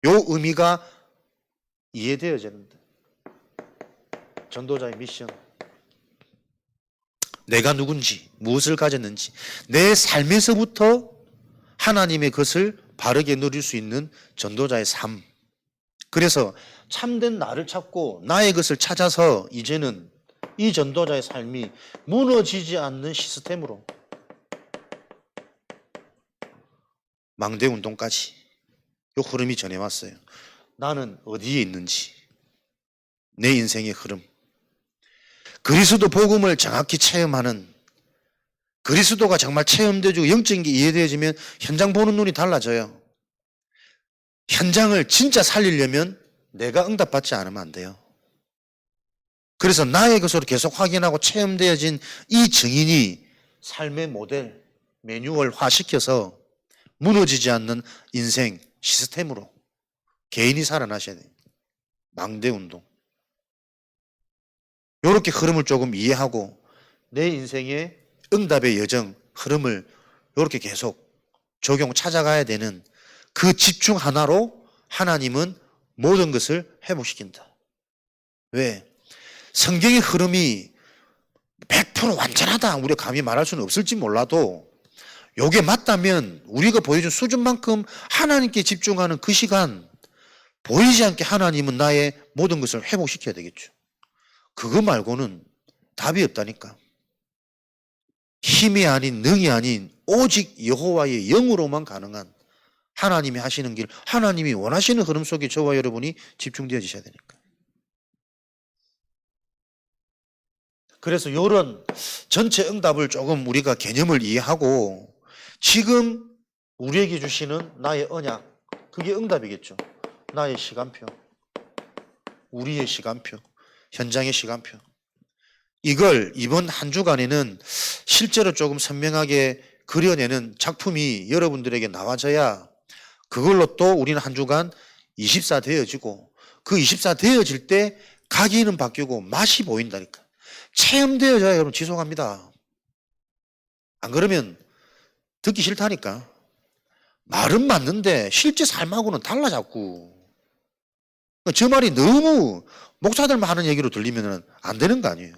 요 의미가 이해되어지는데 전도자의 미션, 내가 누군지, 무엇을 가졌는지, 내 삶에서부터 하나님의 것을 바르게 누릴 수 있는 전도자의 삶. 그래서 참된 나를 찾고 나의 것을 찾아서 이제는 이 전도자의 삶이 무너지지 않는 시스템으로 망대운동까지 이 흐름이 전해왔어요. 나는 어디에 있는지, 내 인생의 흐름, 그리스도 복음을 정확히 체험하는, 그리스도가 정말 체험되어지고 영적인 게 이해되어지면 현장 보는 눈이 달라져요. 현장을 진짜 살리려면 내가 응답받지 않으면 안 돼요. 그래서 나의 것으로 계속 확인하고 체험되어진 이 증인이 삶의 모델, 매뉴얼화 시켜서 무너지지 않는 인생 시스템으로 개인이 살아나셔야 돼요. 망대운동. 이렇게 흐름을 조금 이해하고 내 인생의 응답의 여정, 흐름을 이렇게 계속 적용 찾아가야 되는 그 집중 하나로 하나님은 모든 것을 회복시킨다. 왜? 성경의 흐름이 100% 완전하다 우리가 감히 말할 수는 없을지 몰라도 이게 맞다면 우리가 보여준 수준만큼 하나님께 집중하는 그 시간, 보이지 않게 하나님은 나의 모든 것을 회복시켜야 되겠죠. 그거 말고는 답이 없다니까. 힘이 아닌 능이 아닌 오직 여호와의 영으로만 가능한 하나님이 하시는 길, 하나님이 원하시는 흐름 속에 저와 여러분이 집중되어지셔야 되니까. 그래서 이런 전체 응답을 조금 우리가 개념을 이해하고 지금 우리에게 주시는 나의 언약, 그게 응답이겠죠. 나의 시간표, 우리의 시간표, 현장의 시간표. 이걸 이번 한 주간에는 실제로 조금 선명하게 그려내는 작품이 여러분들에게 나와져야 그걸로 또 우리는 한 주간 24 되어지고 그 24 되어질 때 각인은 바뀌고 맛이 보인다니까. 체험되어져야 여러분 지속합니다. 안 그러면 듣기 싫다니까. 말은 맞는데 실제 삶하고는 달라 자꾸. 저 말이 너무 목사들만 하는 얘기로 들리면 안 되는 거 아니에요.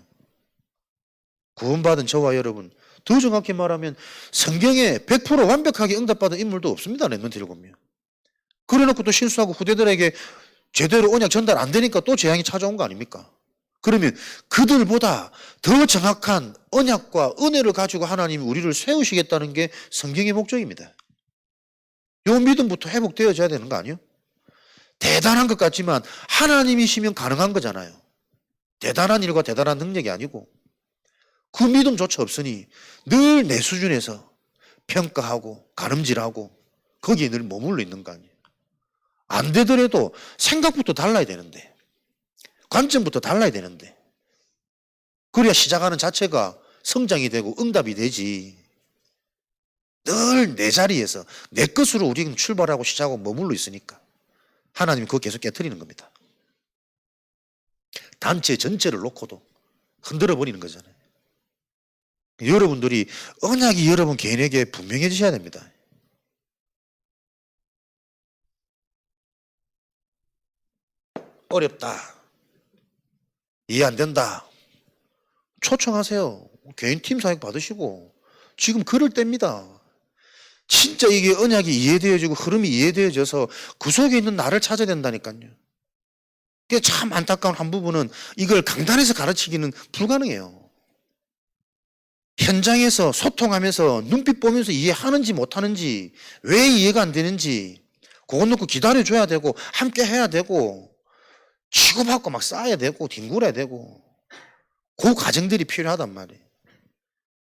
구원받은 저와 여러분, 더 정확히 말하면 성경에 100% 완벽하게 응답받은 인물도 없습니다. 랩런트 7명. 그래놓고 또 실수하고 후대들에게 제대로 언약 전달 안 되니까 또 재앙이 찾아온 거 아닙니까? 그러면 그들보다 더 정확한 언약과 은혜를 가지고 하나님이 우리를 세우시겠다는 게 성경의 목적입니다. 요 믿음부터 회복되어져야 되는 거 아니에요? 대단한 것 같지만 하나님이시면 가능한 거잖아요. 대단한 일과 대단한 능력이 아니고 그 믿음조차 없으니 늘 내 수준에서 평가하고 가늠질하고 거기에 늘 머물러 있는 거 아니에요. 안 되더라도 생각부터 달라야 되는데, 관점부터 달라야 되는데, 그래야 시작하는 자체가 성장이 되고 응답이 되지. 늘 내 자리에서 내 것으로 우리는 출발하고 시작하고 머물러 있으니까 하나님이 그거 계속 깨트리는 겁니다. 단체 전체를 놓고도 흔들어 버리는 거잖아요. 여러분들이 언약이 여러분 개인에게 분명해지셔야 됩니다. 어렵다, 이해 안 된다, 초청하세요. 개인 팀 사역 받으시고 지금 그럴 때입니다. 진짜 이게 언약이 이해되어지고 흐름이 이해되어져서 그 속에 있는 나를 찾아야 된다니까요. 그게 참 안타까운 한 부분은 이걸 강단에서 가르치기는 불가능해요. 현장에서 소통하면서 눈빛 보면서 이해하는지 못하는지, 왜 이해가 안 되는지 그것 놓고 기다려줘야 되고 함께 해야 되고 치고받고 막 쌓아야 되고 뒹굴어야 되고 그 과정들이 필요하단 말이에요.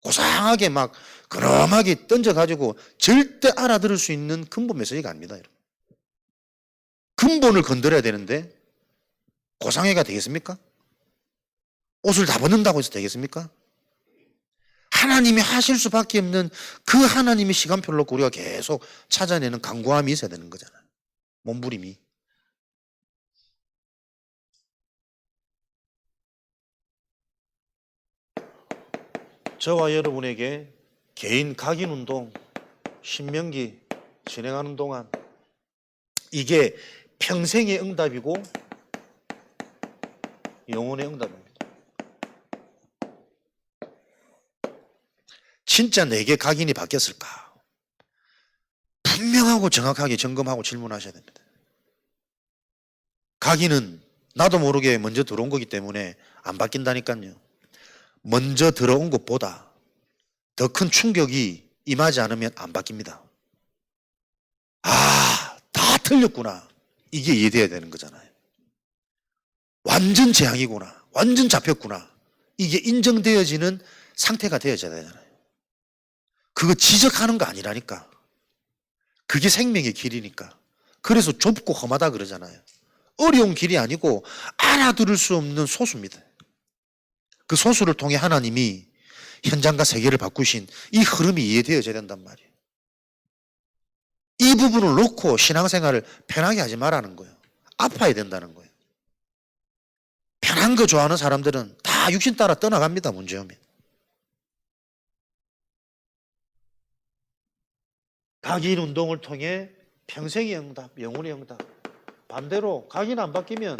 고상하게 막 그럼하게 던져가지고 절대 알아들을 수 있는 근본 메시지가 아닙니다. 여러분. 근본을 건드려야 되는데 고상해가 되겠습니까? 옷을 다 벗는다고 해서 되겠습니까? 하나님이 하실 수밖에 없는 그 하나님의 시간표를 놓고 우리가 계속 찾아내는 강구함이 있어야 되는 거잖아요. 몸부림이. 저와 여러분에게 개인 각인 운동, 신명기 진행하는 동안 이게 평생의 응답이고 영혼의 응답입니다. 진짜 내게 각인이 바뀌었을까? 분명하고 정확하게 점검하고 질문하셔야 됩니다. 각인은 나도 모르게 먼저 들어온 거기 때문에 안 바뀐다니까요. 먼저 들어온 것보다 더 큰 충격이 임하지 않으면 안 바뀝니다. 아, 다 틀렸구나. 이게 이해돼야 되는 거잖아요. 완전 재앙이구나. 완전 잡혔구나. 이게 인정되어지는 상태가 되어져야 되잖아요. 그거 지적하는 거 아니라니까. 그게 생명의 길이니까. 그래서 좁고 험하다 그러잖아요. 어려운 길이 아니고 알아들을 수 없는 소수입니다. 그 소수를 통해 하나님이 현장과 세계를 바꾸신 이 흐름이 이해되어져야 된단 말이에요. 이 부분을 놓고 신앙생활을 편하게 하지 말라는 거예요. 아파야 된다는 거예요. 편한 거 좋아하는 사람들은 다 육신 따라 떠나갑니다. 문제 오면. 각인 운동을 통해 평생의 응답, 영혼의 응답. 반대로 각인 안 바뀌면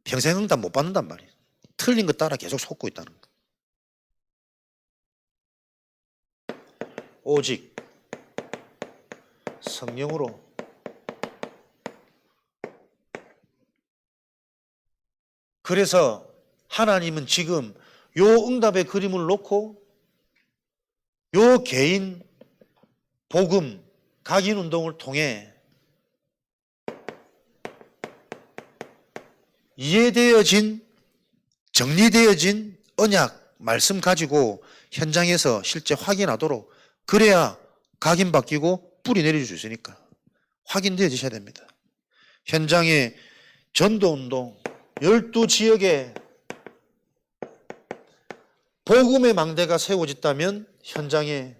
평생 응답 못 받는단 말이에요. 틀린 것 따라 계속 속고 있다는 거. 오직 성령으로 그래서 하나님은 지금
요 응답의 그림을 놓고 요 개인 복음 각인 운동을 통해 이해되어진 정리되어진 언약 말씀 가지고 현장에서 실제 확인하도록, 그래야 각인 바뀌고 뿌리 내려줄 수 있으니까 확인되어지셔야 됩니다. 현장에 전도운동 12지역에 복음의 망대가 세워졌다면 현장에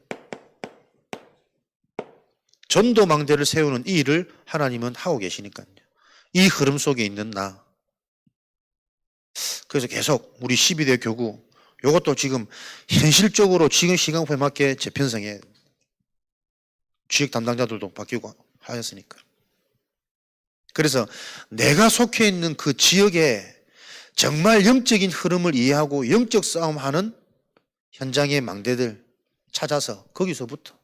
전도 망대를 세우는 이 일을 하나님은 하고 계시니까요. 이 흐름 속에 있는 나. 그래서 계속 우리 12대 교구, 이것도 지금 현실적으로 지금 시간표에 맞게 재편성해, 지역 담당자들도 바뀌고 하였으니까. 그래서 내가 속해 있는 그 지역에 정말 영적인 흐름을 이해하고 영적 싸움하는 현장의 망대들 찾아서 거기서부터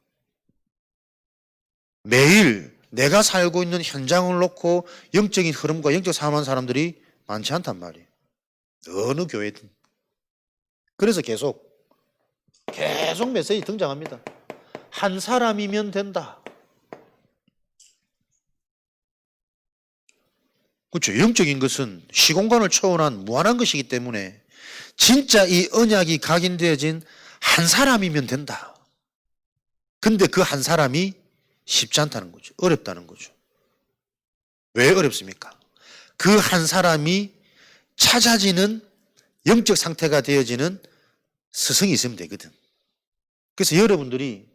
매일 내가 살고 있는 현장을 놓고 영적인 흐름과 영적 싸움하는 사람들이 많지 않단 말이에요. 어느 교회든. 그래서 계속 메시지 등장합니다. 한 사람이면 된다. 그렇죠. 영적인 것은 시공간을 초월한 무한한 것이기 때문에 진짜 이 언약이 각인되어진 한 사람이면 된다. 근데 그 한 사람이 쉽지 않다는 거죠. 어렵다는 거죠. 왜 어렵습니까? 그 한 사람이 찾아지는 영적 상태가 되어지는 스승이 있으면 되거든. 그래서 여러분들이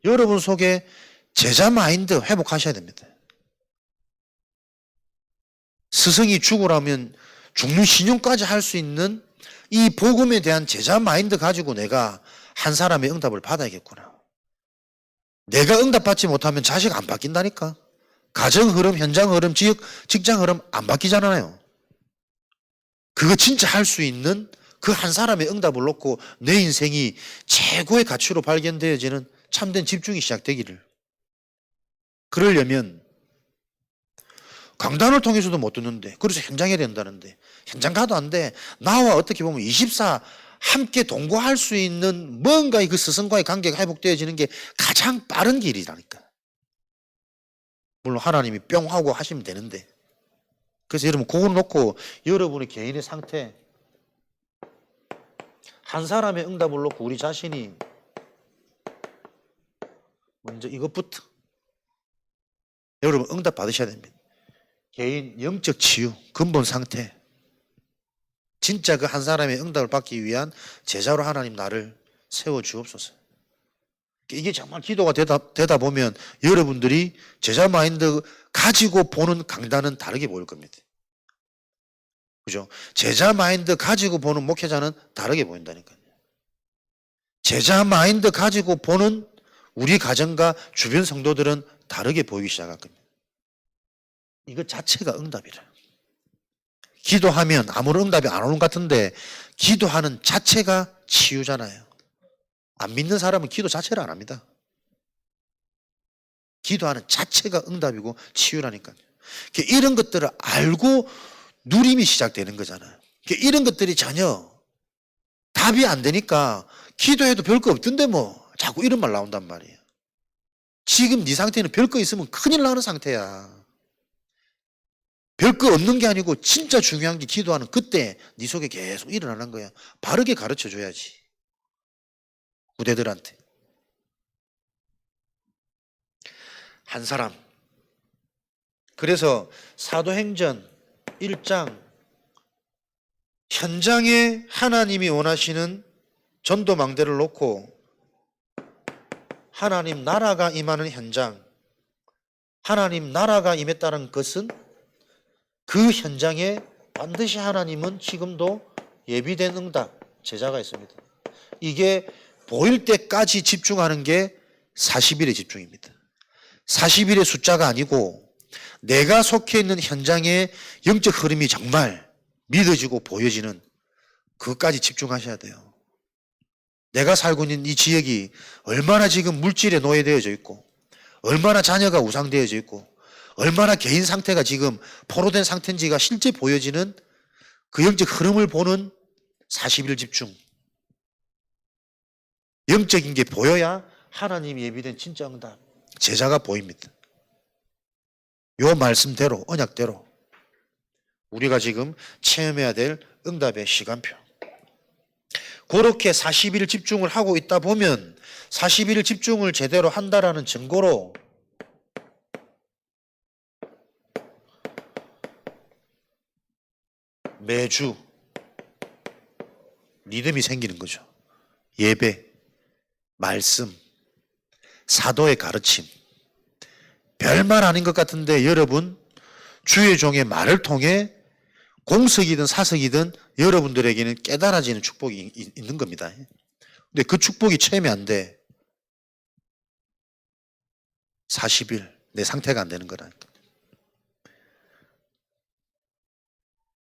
여러분 속에 제자 마인드 회복하셔야 됩니다. 스승이 죽으라면 죽는 신용까지 할 수 있는 이 복음에 대한 제자 마인드 가지고 내가 한 사람의 응답을 받아야겠구나. 내가 응답받지 못하면 자식 안 바뀐다니까. 가정 흐름, 현장 흐름, 지역, 직장 흐름 안 바뀌잖아요. 그거 진짜 할 수 있는 그 한 사람의 응답을 놓고 내 인생이 최고의 가치로 발견되어지는 참된 집중이 시작되기를. 그러려면 강단을 통해서도 못 듣는데, 그래서 현장에 된다는데, 현장 가도 안 돼. 나와 어떻게 보면 24 함께 동거할 수 있는 뭔가의 그 스승과의 관계가 회복되어지는 게 가장 빠른 길이라니까. 물론 하나님이 뿅 하고 하시면 되는데. 그래서 여러분 그걸 놓고 여러분의 개인의 상태, 한 사람의 응답을 놓고 우리 자신이 먼저 이것부터 여러분 응답 받으셔야 됩니다. 개인 영적 치유, 근본 상태. 진짜 그 한 사람의 응답을 받기 위한 제자로 하나님 나를 세워주옵소서. 이게 정말 기도가 되다 보면 여러분들이 제자 마인드 가지고 보는 강단은 다르게 보일 겁니다. 그죠? 제자 마인드 가지고 보는 목회자는 다르게 보인다니까요. 제자 마인드 가지고 보는 우리 가정과 주변 성도들은 다르게 보이기 시작할 겁니다. 이거 자체가 응답이라. 기도하면 아무런 응답이 안 오는 것 같은데 기도하는 자체가 치유잖아요. 안 믿는 사람은 기도 자체를 안 합니다. 기도하는 자체가 응답이고 치유라니까요. 이런 것들을 알고 누림이 시작되는 거잖아요. 이런 것들이 전혀 답이 안 되니까 기도해도 별거 없던데 뭐 자꾸 이런 말 나온단 말이에요. 지금 네 상태는 별거 있으면 큰일 나는 상태야. 별거 없는 게 아니고 진짜 중요한 게 기도하는 그때 네 속에 계속 일어나는 거야. 바르게 가르쳐줘야지. 후대들한테. 한 사람. 그래서 사도행전 1장 현장에 하나님이 원하시는 전도망대를 놓고 하나님 나라가 임하는 현장, 하나님 나라가 임했다는 것은 그 현장에 반드시 하나님은 지금도 예비된 응답, 제자가 있습니다. 이게 보일 때까지 집중하는 게 40일의 집중입니다. 40일의 숫자가 아니고 내가 속해 있는 현장의 영적 흐름이 정말 믿어지고 보여지는 그것까지 집중하셔야 돼요. 내가 살고 있는 이 지역이 얼마나 지금 물질에 노예되어져 있고 얼마나 자녀가 우상되어져 있고 얼마나 개인 상태가 지금 포로된 상태인지가 실제 보여지는 그 영적 흐름을 보는 40일 집중. 영적인 게 보여야 하나님이 예비된 진짜 응답, 제자가 보입니다. 요 말씀대로, 언약대로 우리가 지금 체험해야 될 응답의 시간표. 그렇게 40일 집중을 하고 있다 보면 40일 집중을 제대로 한다라는 증거로 매주 리듬이 생기는 거죠. 예배, 말씀, 사도의 가르침. 별말 아닌 것 같은데 여러분 주의 종의 말을 통해 공석이든 사석이든 여러분들에게는 깨달아지는 축복이 있는 겁니다. 근데 그 축복이 체험이 안 돼. 40일 내 상태가 안 되는 거라니까.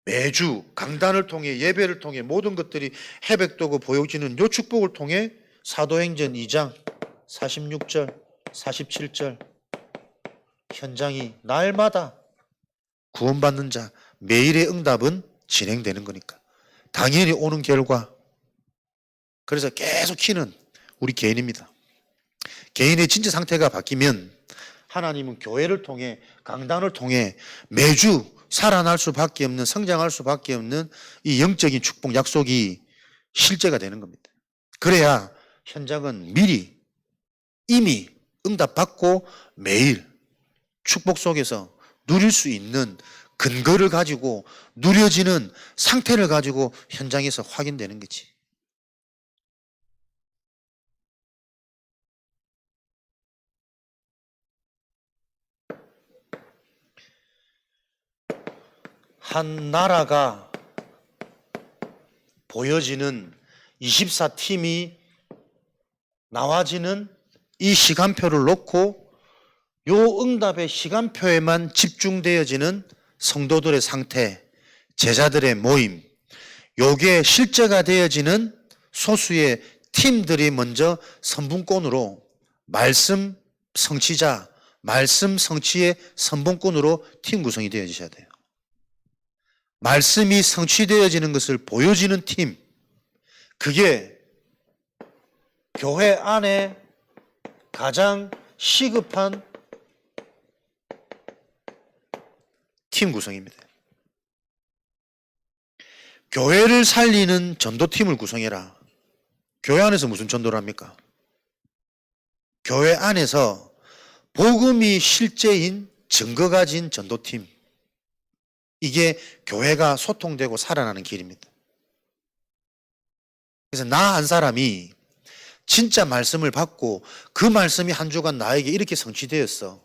매주 강단을 통해 예배를 통해 모든 것들이 해백되고 보여지는 요 축복을 통해 사도행전 2장 46절 47절 현장이 날마다 구원받는 자 매일의 응답은 진행되는 거니까 당연히 오는 결과. 그래서 계속 키는 우리 개인입니다. 개인의 진짜 상태가 바뀌면 하나님은 교회를 통해 강단을 통해 매주 살아날 수밖에 없는, 성장할 수밖에 없는 이 영적인 축복 약속이 실제가 되는 겁니다. 그래야 현장은 미리 이미 응답받고 매일 축복 속에서 누릴 수 있는 근거를 가지고 누려지는 상태를 가지고 현장에서 확인되는 거지. 한 나라가 보여지는 24팀이 나와지는 이 시간표를 놓고 요 응답의 시간표에만 집중되어지는 성도들의 상태, 제자들의 모임, 요게 실제가 되어지는 소수의 팀들이 먼저 선분권으로 말씀 성취자, 말씀 성취의 선분권으로 팀 구성이 되어지셔야 돼요. 말씀이 성취되어지는 것을 보여지는 팀, 그게 교회 안에 가장 시급한 팀 구성입니다. 교회를 살리는 전도팀을 구성해라. 교회 안에서 무슨 전도를 합니까? 교회 안에서 복음이 실제인 증거 가진 전도팀. 이게 교회가 소통되고 살아나는 길입니다. 그래서 나 한 사람이 진짜 말씀을 받고 그 말씀이 한 주간 나에게 이렇게 성취되었어.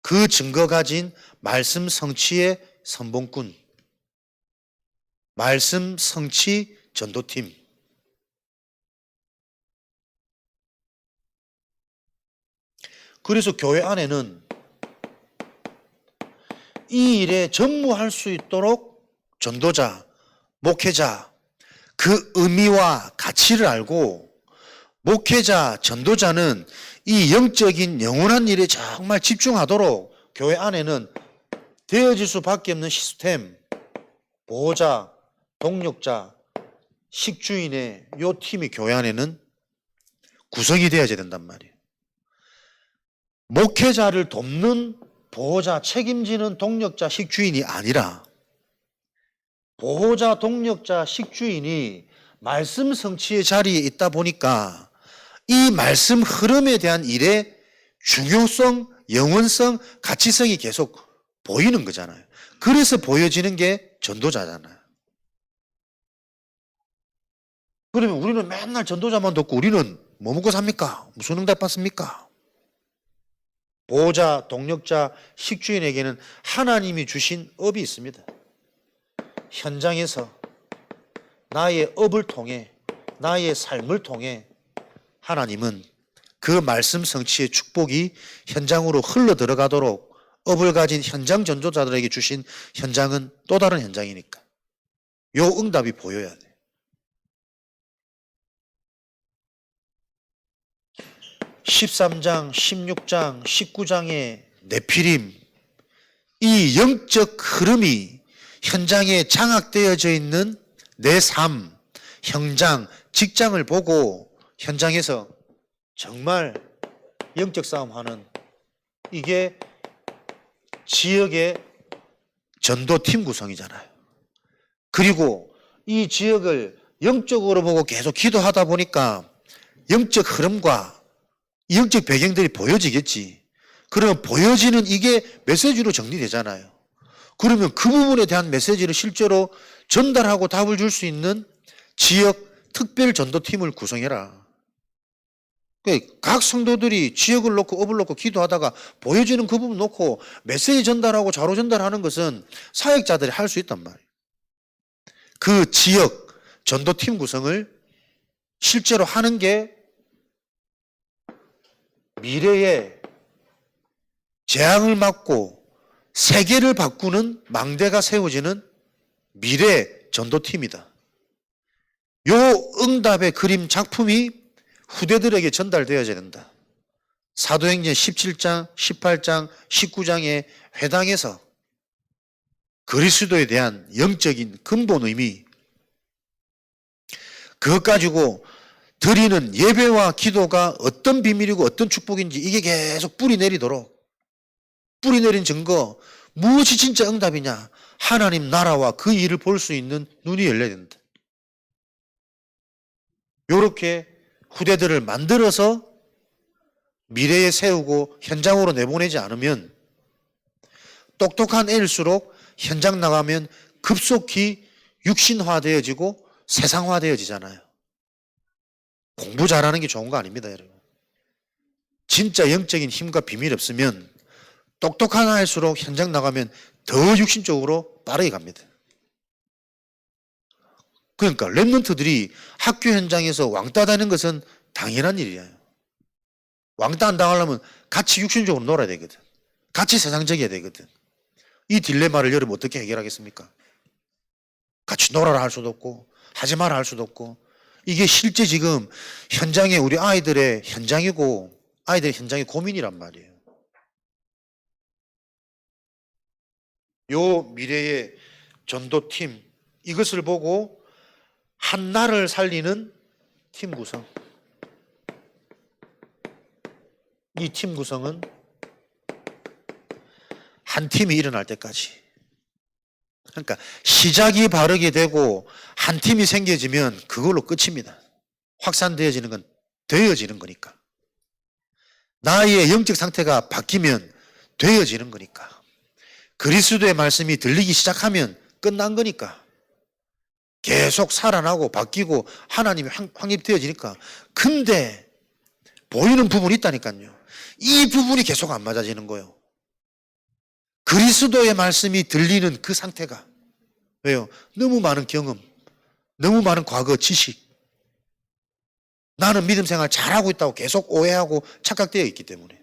그 증거 가진 말씀 성취의 선봉꾼, 말씀 성취 전도팀. 그래서 교회 안에는 이 일에 전무할 수 있도록 전도자, 목회자, 그 의미와 가치를 알고 목회자, 전도자는 이 영적인 영원한 일에 정말 집중하도록 교회 안에는 되어질 수밖에 없는 시스템, 보호자, 동력자, 식주인의 요 팀이 교회 안에는 구성이 되어야 된단 말이에요. 목회자를 돕는 보호자, 책임지는 동력자, 식주인이 아니라 보호자, 동력자, 식주인이 말씀 성취의 자리에 있다 보니까 이 말씀 흐름에 대한 일의 중요성, 영원성, 가치성이 계속 보이는 거잖아요. 그래서 보여지는 게 전도자잖아요. 그러면 우리는 맨날 전도자만 듣고 우리는 뭐 먹고 삽니까? 무슨 응답 받습니까? 보호자, 동력자, 식주인에게는 하나님이 주신 업이 있습니다. 현장에서 나의 업을 통해, 나의 삶을 통해 하나님은 그 말씀 성취의 축복이 현장으로 흘러 들어가도록 업을 가진 현장 전도자들에게 주신 현장은 또 다른 현장이니까 요 응답이 보여야 돼. 13장, 16장, 19장의 네피림, 이 영적 흐름이 현장에 장악되어져 있는 내 삶, 현장, 직장을 보고 현장에서 정말 영적 싸움하는 이게 지역의 전도팀 구성이잖아요. 그리고 이 지역을 영적으로 보고 계속 기도하다 보니까 영적 흐름과 영적 배경들이 보여지겠지. 그러면 보여지는 이게 메시지로 정리되잖아요. 그러면 그 부분에 대한 메시지를 실제로 전달하고 답을 줄 수 있는 지역 특별 전도팀을 구성해라. 각 성도들이 지역을 놓고 업을 놓고 기도하다가 보여지는 그 부분 놓고 메시지 전달하고 자료 전달하는 것은 사역자들이 할 수 있단 말이에요. 그 지역 전도팀 구성을 실제로 하는 게 미래의 재앙을 막고 세계를 바꾸는 망대가 세워지는 미래 전도팀이다. 요 응답의 그림 작품이 후대들에게 전달되어야 된다. 사도행전 17장, 18장, 19장의 회당에서 그리스도에 대한 영적인 근본 의미, 그것 가지고 드리는 예배와 기도가 어떤 비밀이고 어떤 축복인지 이게 계속 뿌리 내리도록, 뿌리 내린 증거, 무엇이 진짜 응답이냐, 하나님 나라와 그 일을 볼 수 있는 눈이 열려야 된다. 이렇게 후대들을 만들어서 미래에 세우고 현장으로 내보내지 않으면 똑똑한 애일수록 현장 나가면 급속히 육신화되어지고 세상화되어지잖아요. 공부 잘하는 게 좋은 거 아닙니다, 여러분. 진짜 영적인 힘과 비밀이 없으면 똑똑한 아이일수록 현장 나가면 더 육신적으로 빠르게 갑니다. 그러니까 랩런트들이 학교 현장에서 왕따 다는 것은 당연한 일이에요. 왕따 안 당하려면 같이 육신적으로 놀아야 되거든. 같이 세상적이어야 되거든. 이 딜레마를 여러분 어떻게 해결하겠습니까? 같이 놀아라 할 수도 없고 하지 마라 할 수도 없고, 이게 실제 지금 현장에 우리 아이들의 현장이고 아이들의 현장의 고민이란 말이에요. 요 미래의 전도팀, 이것을 보고 한 나라를 살리는 팀 구성. 이 팀 구성은 한 팀이 일어날 때까지. 그러니까 시작이 바르게 되고 한 팀이 생겨지면 그걸로 끝입니다. 확산되어지는 건 되어지는 거니까. 나의 영적 상태가 바뀌면 되어지는 거니까. 그리스도의 말씀이 들리기 시작하면 끝난 거니까. 계속 살아나고 바뀌고 하나님이 확립되어지니까. 근데 보이는 부분이 있다니까요. 이 부분이 계속 안 맞아지는 거예요. 그리스도의 말씀이 들리는 그 상태가. 왜요? 너무 많은 경험, 너무 많은 과거 지식, 나는 믿음 생활 잘하고 있다고 계속 오해하고 착각되어 있기 때문에.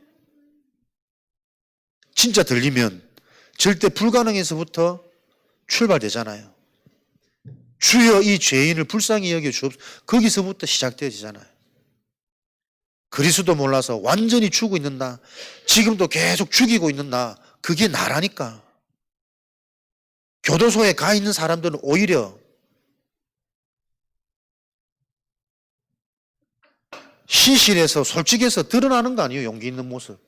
진짜 들리면 절대 불가능에서부터 출발되잖아요. 주여 이 죄인을 불쌍히 여겨 주옵소서. 거기서부터 시작되어지잖아요. 그리스도 몰라서 완전히 죽고 있는 나, 지금도 계속 죽이고 있는 나, 그게 나라니까. 교도소에 가 있는 사람들은 오히려 시실에서 솔직해서 드러나는 거 아니에요, 용기 있는 모습.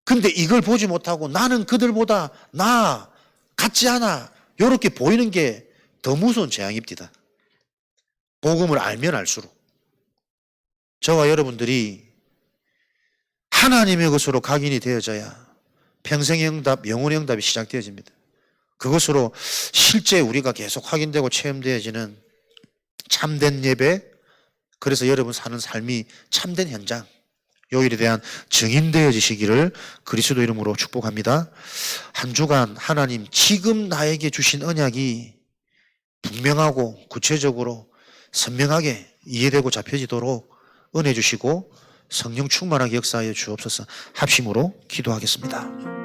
근데 이걸 보지 못하고 나는 그들보다 나 같지 않아, 이렇게 보이는 게 더 무서운 재앙입니다. 복음을 알면 알수록. 저와 여러분들이 하나님의 것으로 각인이 되어져야 평생의 응답, 영혼의 응답이 시작되어집니다. 그것으로 실제 우리가 계속 확인되고 체험되어지는 참된 예배, 그래서 여러분 사는 삶이 참된 현장, 요 일에 대한 증인되어지시기를 그리스도 이름으로 축복합니다. 한 주간 하나님 지금 나에게 주신 언약이 분명하고 구체적으로 선명하게 이해되고 잡혀지도록 은혜 주시고 성령 충만하게 역사하여 주옵소서. 합심으로 기도하겠습니다.